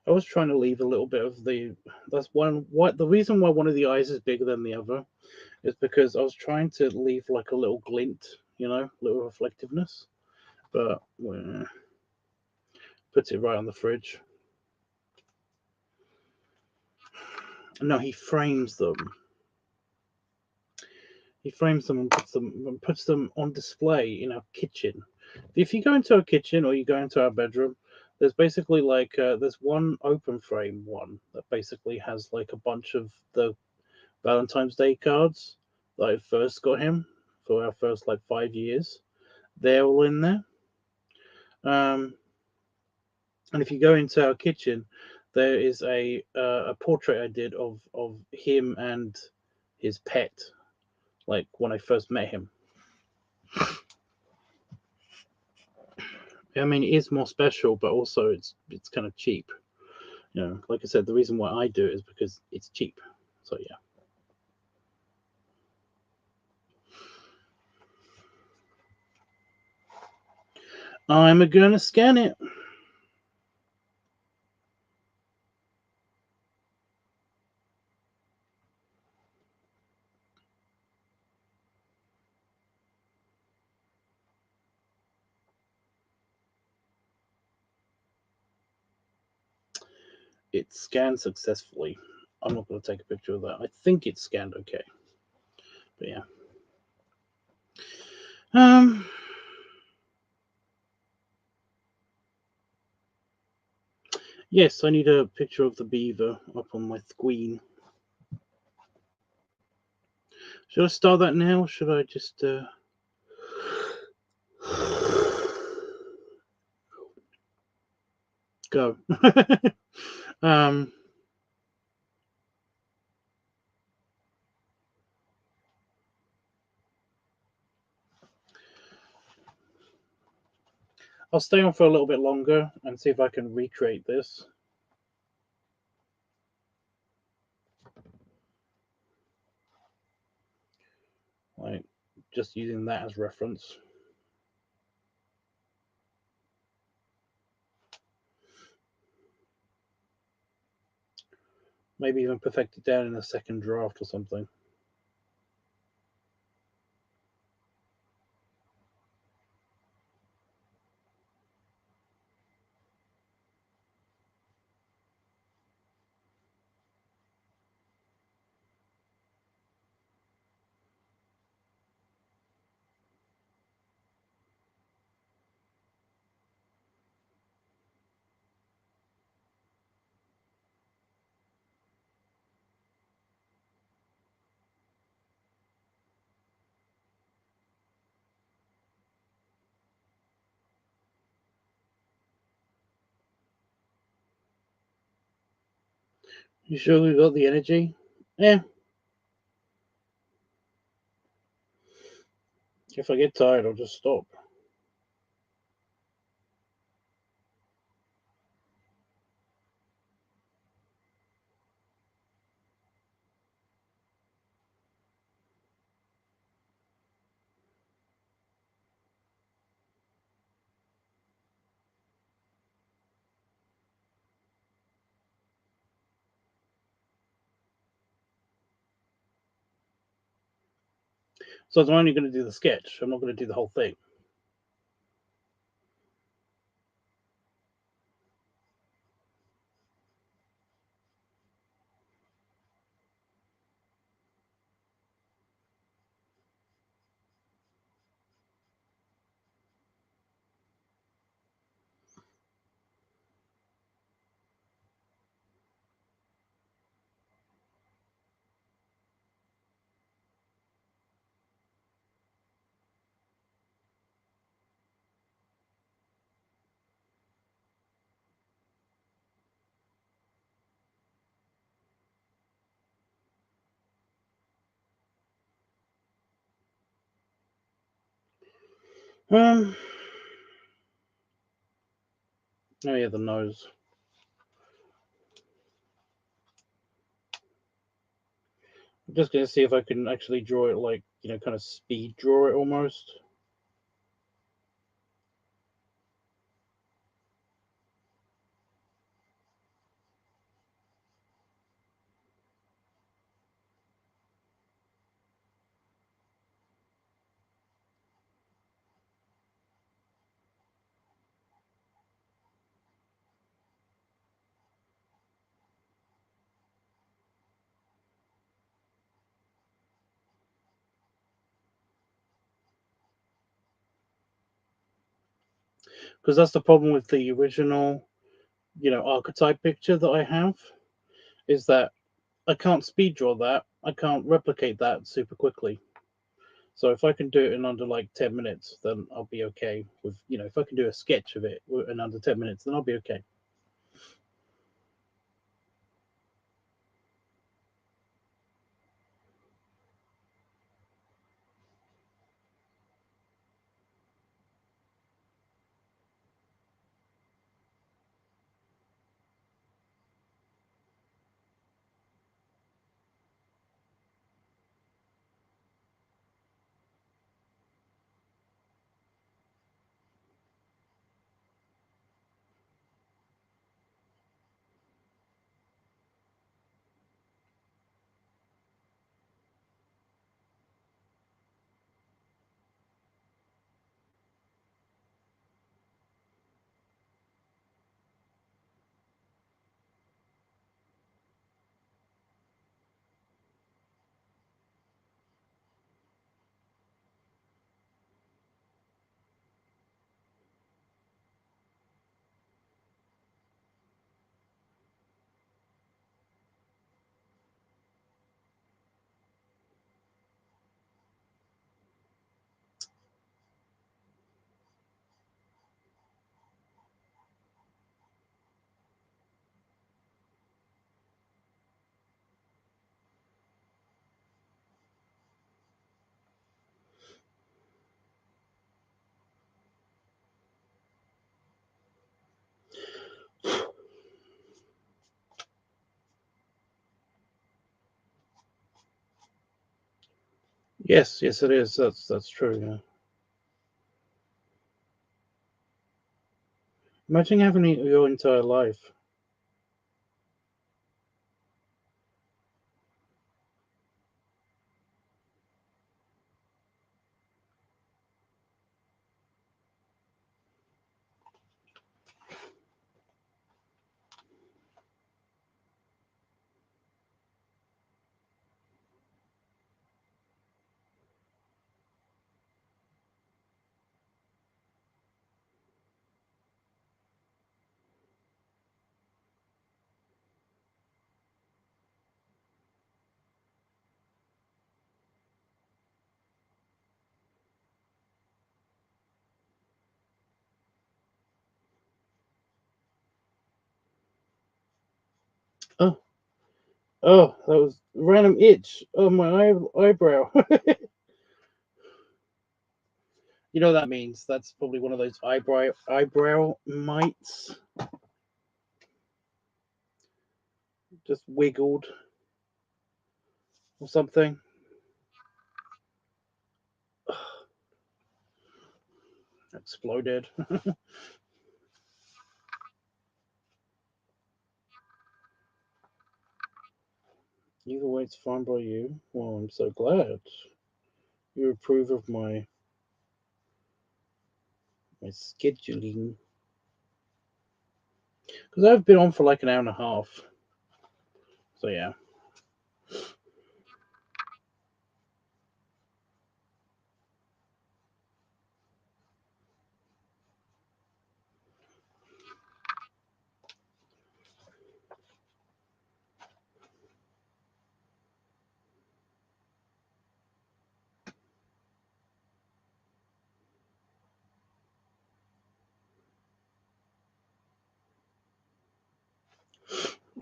S1: I was trying to leave a little bit of the. That's one. What the reason why one of the eyes is bigger than the other is because I was trying to leave like a little glint, little reflectiveness, but puts it right on the fridge. No, he frames them. He frames them and puts them on display in our kitchen. If you go into our kitchen or you go into our bedroom, there's basically like there's one open frame one that basically has like a bunch of the Valentine's Day cards that I first got him for our first like 5 years. They're all in there. Um, and if you go into our kitchen, there is a portrait I did of him and his pet, like when I first met him. I mean, it is more special, but also it's kind of cheap. Like I said, the reason why I do it is because it's cheap. So yeah, I'm gonna scan it. it scanned successfully. I'm not going to take a picture of that. I think it's scanned okay. But yeah. Yes, I need a picture of the beaver up on my screen. Should I start that now? Or should I just go? I'll stay on for a little bit longer and see if I can recreate this. Like, just using that as reference. Maybe even perfect it down in a second draft or something. You sure we've got the energy? Yeah. If I get tired, I'll just stop. So I'm only going to do the sketch. I'm not going to do the whole thing. Oh yeah, the nose. I'm just going to see if I can actually draw it like, kind of speed draw it almost. Because that's the problem with the original, archetype picture that I have, is that I can't speed draw that. I can't replicate that super quickly. So if I can do it in under like 10 minutes, then I'll be okay with, if I can do a sketch of it in under 10 minutes, then I'll be okay. Yes, yes, it is. That's true. Yeah. Imagine having it your entire life. Oh, oh, that was a random itch on my eyebrow. You know what that means? That's probably one of those eyebrow mites. Just wiggled or something. Exploded. Either way, it's fine by you. Well, I'm so glad you approve of my scheduling. Because I've been on for like an hour and a half. So yeah.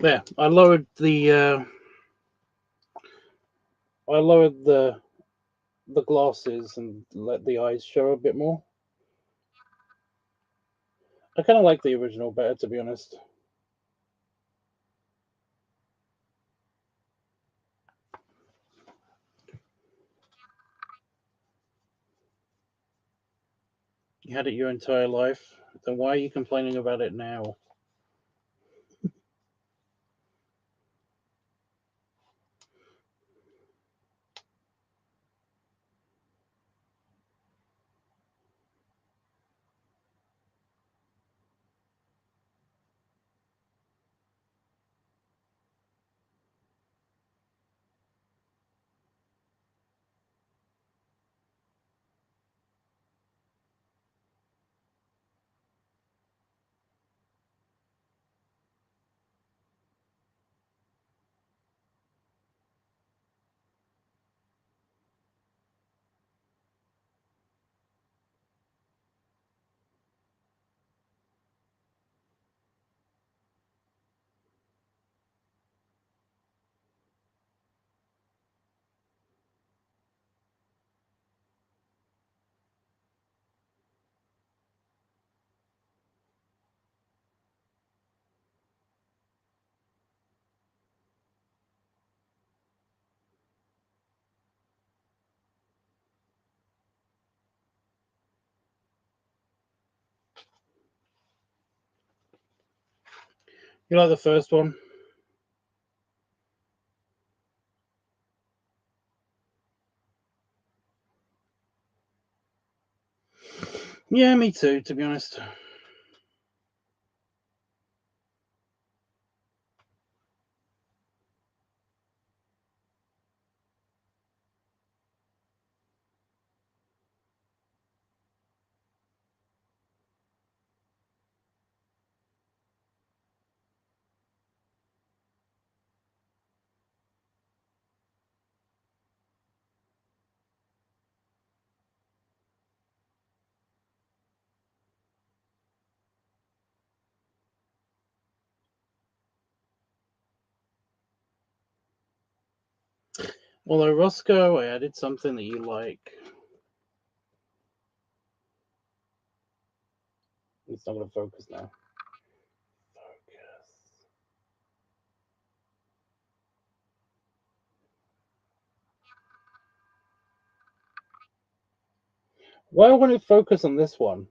S1: Yeah, I lowered the glasses and let the eyes show a bit more. I kind of like the original better, to be honest. You had it your entire life, then why are you complaining about it now? You like the first one? Yeah, me too, to be honest. Although Roscoe, I added something that you like. It's not going to focus now. Focus. Why won't it focus on this one?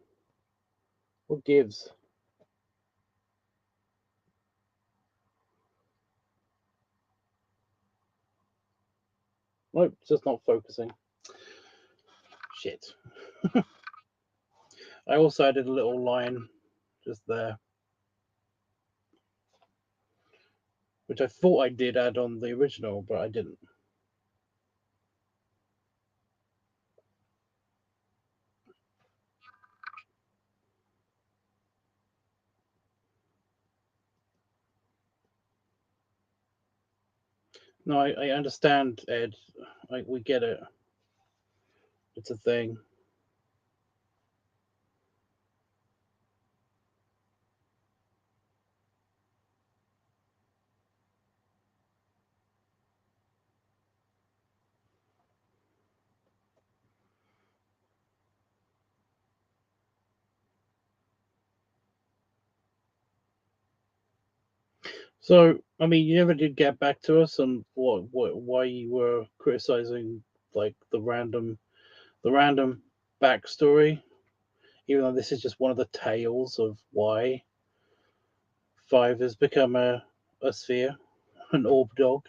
S1: What gives? Nope, it's just not focusing. Shit. I also added a little line just there, which I thought I did add on the original, but I didn't. No, I understand, Ed. We get it. It's a thing. So, I mean, you never did get back to us on why you were criticizing like the random backstory, even though this is just one of the tales of why Five has become a sphere, an orb dog.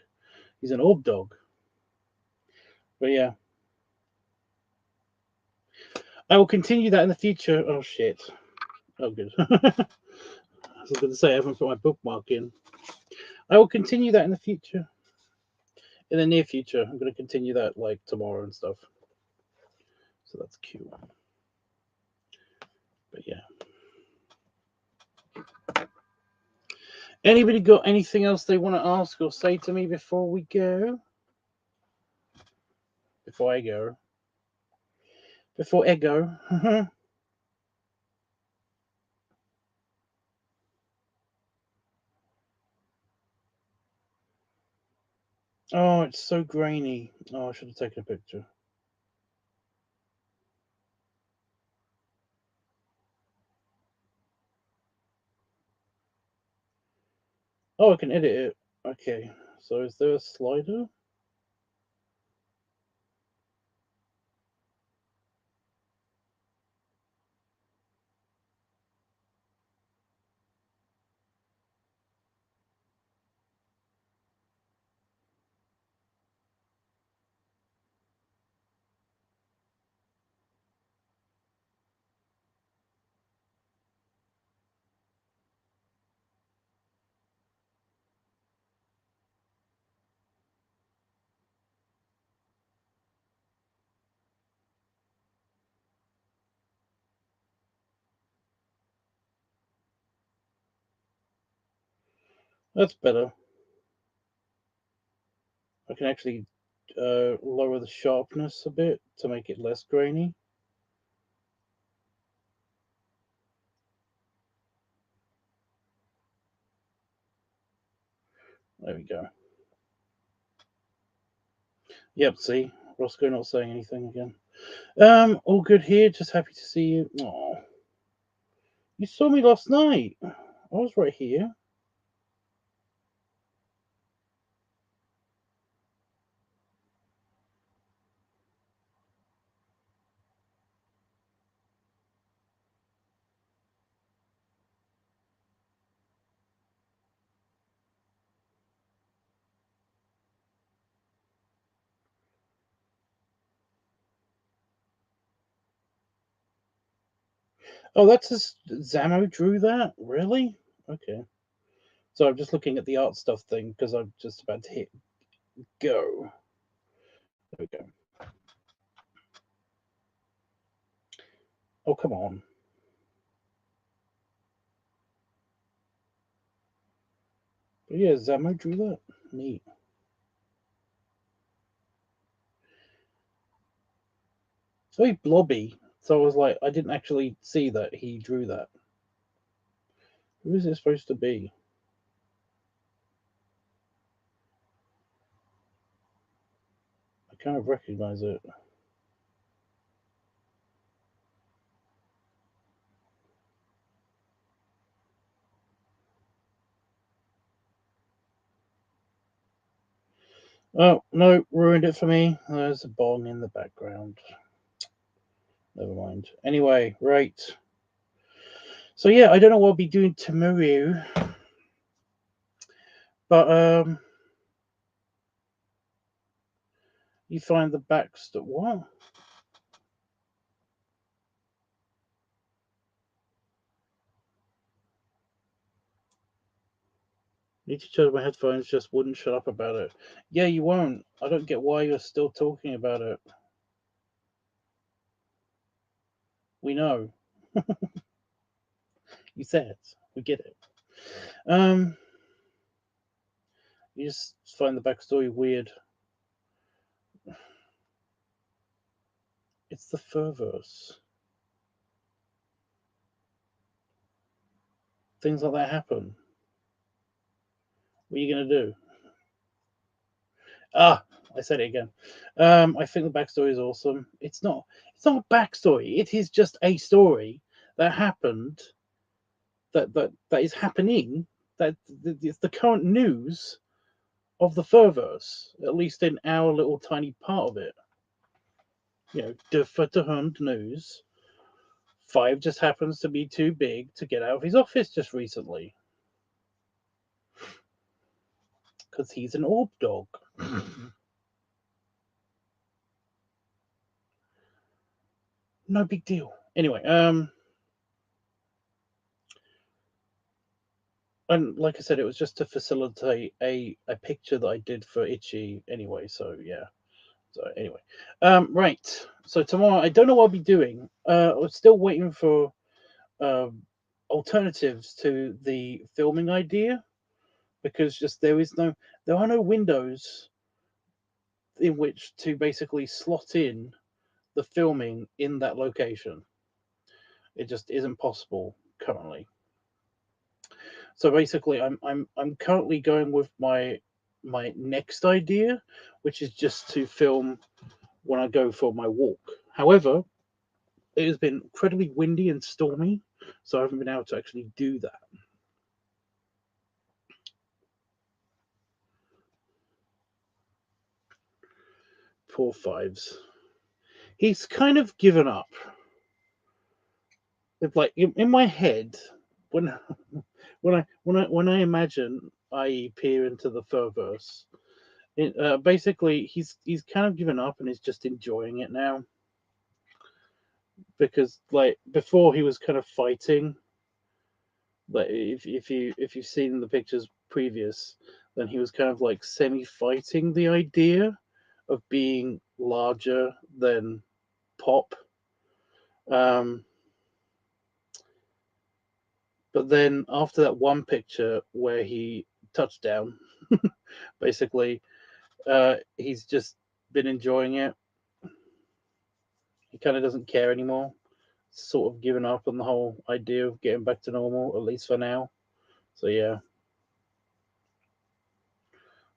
S1: He's an orb dog. But yeah, I will continue that in the future. Oh shit. Oh good. I was going to say I haven't put my bookmark in. I will continue that in the future. In the near future, I'm going to continue that like tomorrow and stuff. So that's cute. But yeah. Anybody got anything else they want to ask or say to me before we go? Before I go. Before I go. Oh, it's so grainy. Oh, I should have taken a picture. Oh, I can edit it. Okay. So is there a slider? That's better. I can actually lower the sharpness a bit to make it less grainy. There we go. Yep, see? Roscoe not saying anything again. All good here. Just happy to see you. Oh, you saw me last night. I was right here. Oh, that's just Zamo drew that? Really? Okay. So I'm just looking at the art stuff thing because I'm just about to hit go. There we go. Oh, come on. But yeah, Zamo drew that. Neat. It's very blobby. So I was like, I didn't actually see that he drew that. Who is it supposed to be? I kind of recognize it. Oh, no, ruined it for me. There's a bong in the background. Never mind. Anyway, right. So yeah, I don't know what I'll be doing tomorrow, but you find the backstory. What? Need to charge my headphones. Just wouldn't shut up about it. Yeah, you won't. I don't get why you're still talking about it. We know. You said. We get it. Um, you just find the backstory weird. It's the Furverse. Things like that happen. What are you gonna do? Ah, I said it again. I think the backstory is awesome. It's not. It's not a backstory. It is just a story that happened. That is happening. That it's the current news of the Furverse, at least in our little tiny part of it. You know, de Futterhund news. Five just happens to be too big to get out of his office just recently because he's an orb dog. No big deal. Anyway, and like I said, it was just to facilitate a picture that I did for Itchy anyway. So yeah. So anyway, right. So tomorrow, I don't know what I'll be doing. I'm still waiting for um alternatives to the filming idea because just there are no windows in which to basically slot in the filming in that location. It just isn't possible currently. So basically, I'm currently going with my next idea, which is just to film when I go for my walk. However, it has been incredibly windy and stormy, so I haven't been able to actually do that. Poor Fives. He's kind of given up. It's like in my head, when when I imagine I peer into the Furverse, basically he's kind of given up and is just enjoying it now because like before he was kind of fighting. Like if you've seen the pictures previous, then he was kind of like semi fighting the idea of being larger than Pop. Um, but then after that one picture where he touched down, basically, he's just been enjoying it. He kind of doesn't care anymore. Sort of given up on the whole idea of getting back to normal, at least for now. So yeah.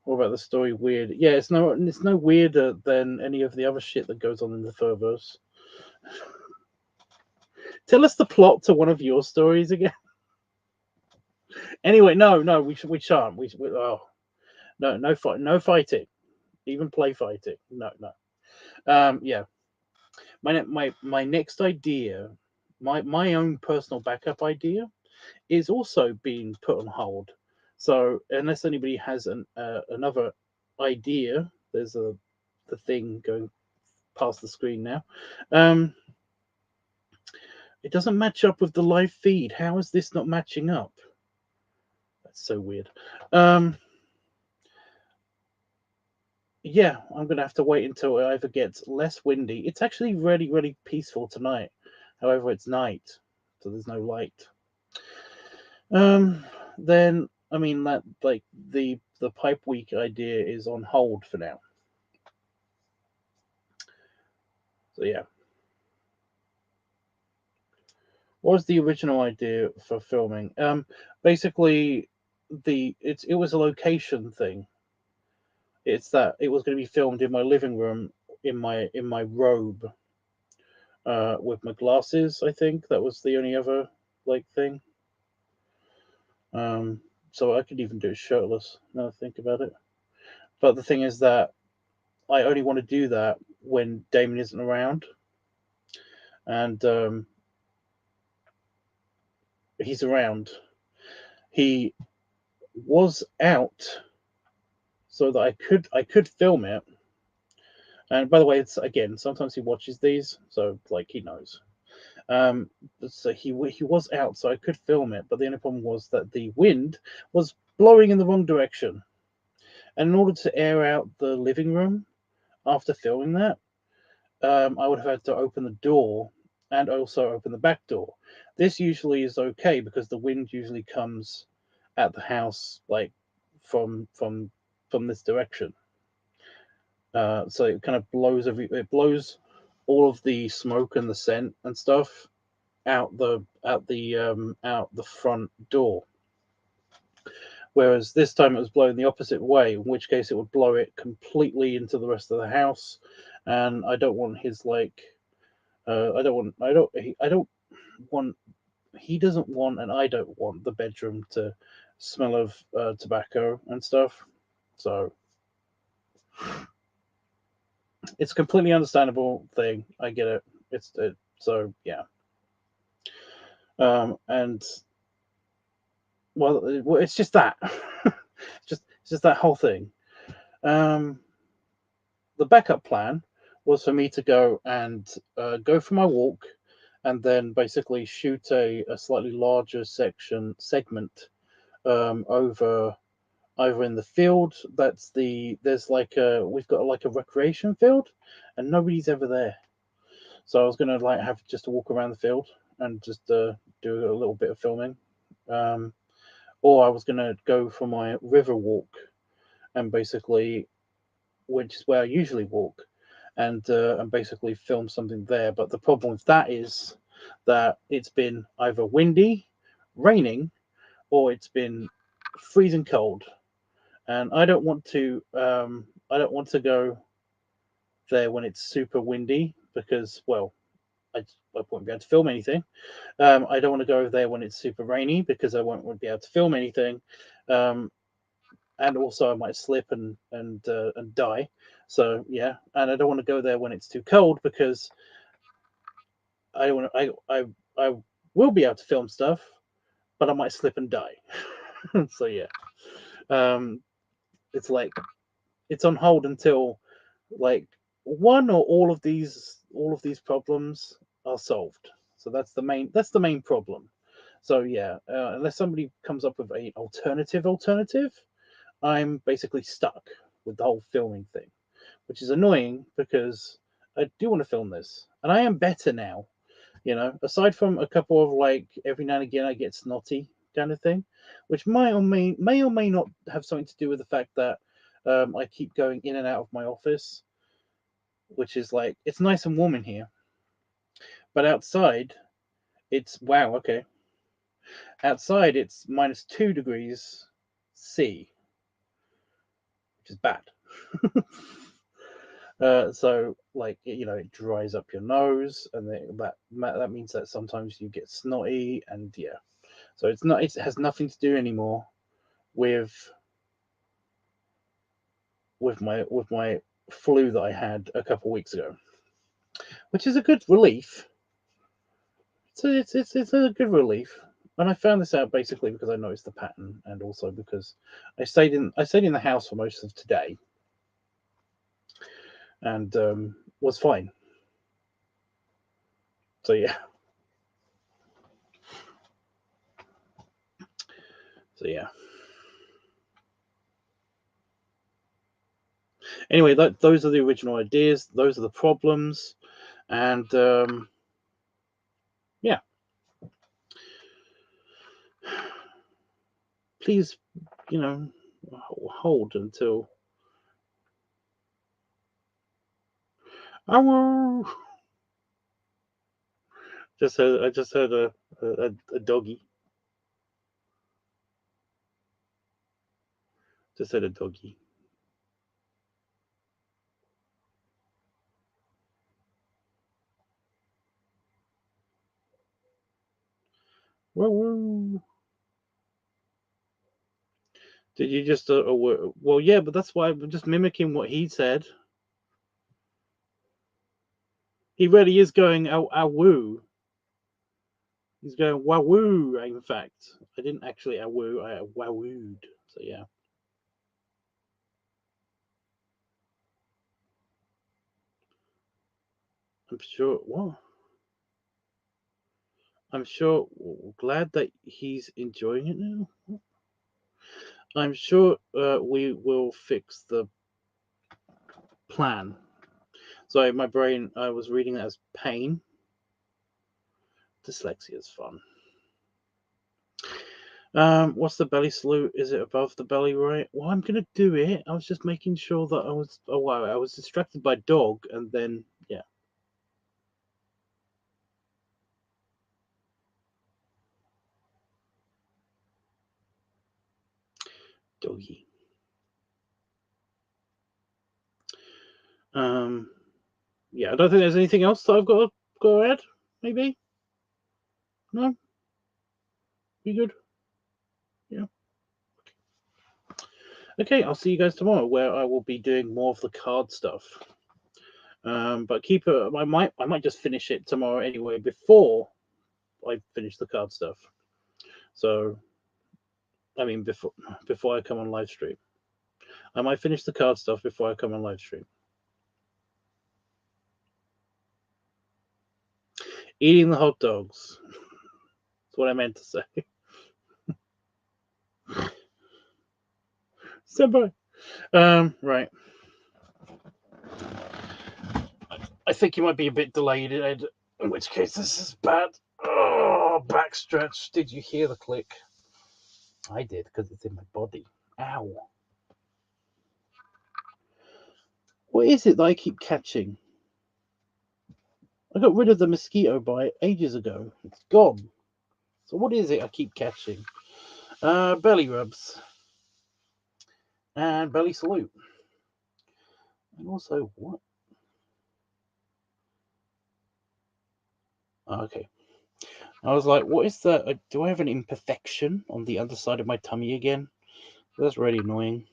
S1: What about the story weird? Yeah, it's no weirder than any of the other shit that goes on in the Furverse. Tell us the plot to one of your stories again. Anyway, no, we shan't. Oh no fighting, even play fighting. No. Yeah. My next idea, my own personal backup idea, is also being put on hold. So unless anybody has another idea, there's the thing going past the screen now. Um, it doesn't match up with the live feed. How is this not matching up? That's so weird. Um, yeah, I'm gonna have to wait until it either gets less windy. It's actually really peaceful tonight. However, it's night, so there's no light. Then I mean that like the pipe week idea is on hold for now. So yeah. What was the original idea for filming? Basically, it was a location thing. It's that it was going to be filmed in my living room in my robe, with my glasses. I think that was the only other like thing. Um, so I could even do it shirtless. Now I think about it. But the thing is that I only want to do that when Damien isn't around. and he's around. He was out so that I could film it. And by the way, it's again, sometimes he watches these, so like he knows. Um, so he was out, so I could film it. But the only problem was that the wind was blowing in the wrong direction. And in order to air out the living room after filming that, I would have had to open the door and also open the back door. This usually is okay because the wind usually comes at the house like from this direction. So it kind of blows it blows all of the smoke and the scent and stuff out the front door. Whereas this time it was blowing the opposite way, in which case it would blow it completely into the rest of the house. And I don't want his like I don't want he doesn't want and I don't want the bedroom to smell of tobacco and stuff. So it's a completely understandable thing. I get it. So yeah. And well, it's just that. It's just that whole thing. Um, the backup plan was for me to go and go for my walk, and then basically shoot a slightly larger segment over either in the field. There's like we've got like a recreation field, and nobody's ever there. So I was gonna like have just to walk around the field and just do a little bit of filming. Um, or I was going to go for my river walk and basically, which is where I usually walk, and basically film something there. But the problem with that is that it's been either windy, raining, or it's been freezing cold, and I don't want to go there when it's super windy because well. I won't be able to film anything. I don't want to go there when it's super rainy because I won't be able to film anything. Um, and also I might slip and die. So yeah, and I don't want to go there when it's too cold because I don't want to, I will be able to film stuff, but I might slip and die. So yeah, um, it's like it's on hold until like one or all of these problems are solved. So that's the main problem. So yeah, unless somebody comes up with a alternative, I'm basically stuck with the whole filming thing, which is annoying because I do want to film this, and I am better now. You know, aside from a couple of like every now and again I get snotty kind of thing, which may or may not have something to do with the fact that I keep going in and out of my office, which is like it's nice and warm in here, but outside it's wow okay. Outside it's -2 degrees C, which is bad. So like you know, it dries up your nose, and that means that sometimes you get snotty, and yeah. So it has nothing to do anymore with with my flu that I had a couple of weeks ago, which is a good relief. It's a good relief. And I found this out basically because I noticed the pattern, and also because I stayed in the house for most of today, and was fine. So yeah, so yeah. Anyway, those are the original ideas. Those are the problems, and yeah. Please, you know, hold until. Oh, I just heard a doggy. Just heard a doggy. Whoa. Did you just well yeah, but that's why I'm just mimicking what he said. He really is going woo. He's going wahoo. In fact, I didn't actually woo. I wahooed. So yeah. I'm sure. What? I'm sure. Glad that he's enjoying it now. I'm sure we will fix the plan. Sorry, my brain. I was reading that as pain. Dyslexia is fun. What's the belly salute? Is it above the belly, right? Well, I'm gonna do it. I was just making sure that I was. Oh wow, I was distracted by dog, and then yeah. Doggy. Yeah, I don't think there's anything else that I've got to go ahead. Maybe. No. You good? Yeah. Okay, I'll see you guys tomorrow, where I will be doing more of the card stuff. But keep it. I might just finish it tomorrow anyway before I finish the card stuff. So, I mean, before I come on live stream, I might finish the card stuff before I come on live stream. Eating the hot dogs. That's what I meant to say. Senpai. Right. I think you might be a bit delayed, Ed. In which case, this is bad. Oh, backstretch. Did you hear the click? I did, because it's in my body. Ow. What is it that I keep catching? I got rid of the mosquito bite ages ago. It's gone. So what is it I keep catching? Belly rubs. And belly salute. And also, what? Oh, okay. I was like, what is that? Do I have an imperfection on the other side of my tummy again? That's really annoying.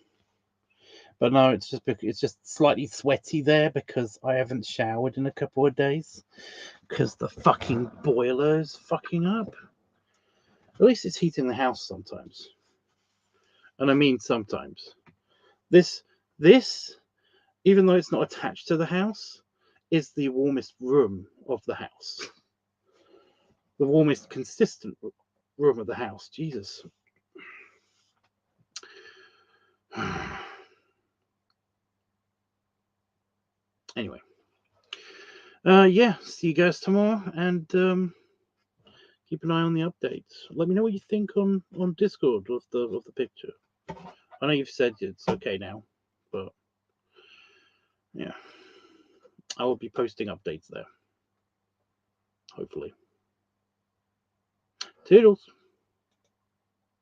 S1: But no, it's just slightly sweaty there because I haven't showered in a couple of days because the fucking boiler is fucking up. At least it's heating the house sometimes, and I mean sometimes. This, even though it's not attached to the house, is the warmest room of the house, the warmest consistent room of the house. Jesus. Anyway, yeah. See you guys tomorrow, and keep an eye on the updates. Let me know what you think on Discord of the picture. I know you've said it's okay now, but yeah, I will be posting updates there. Hopefully. Toodles.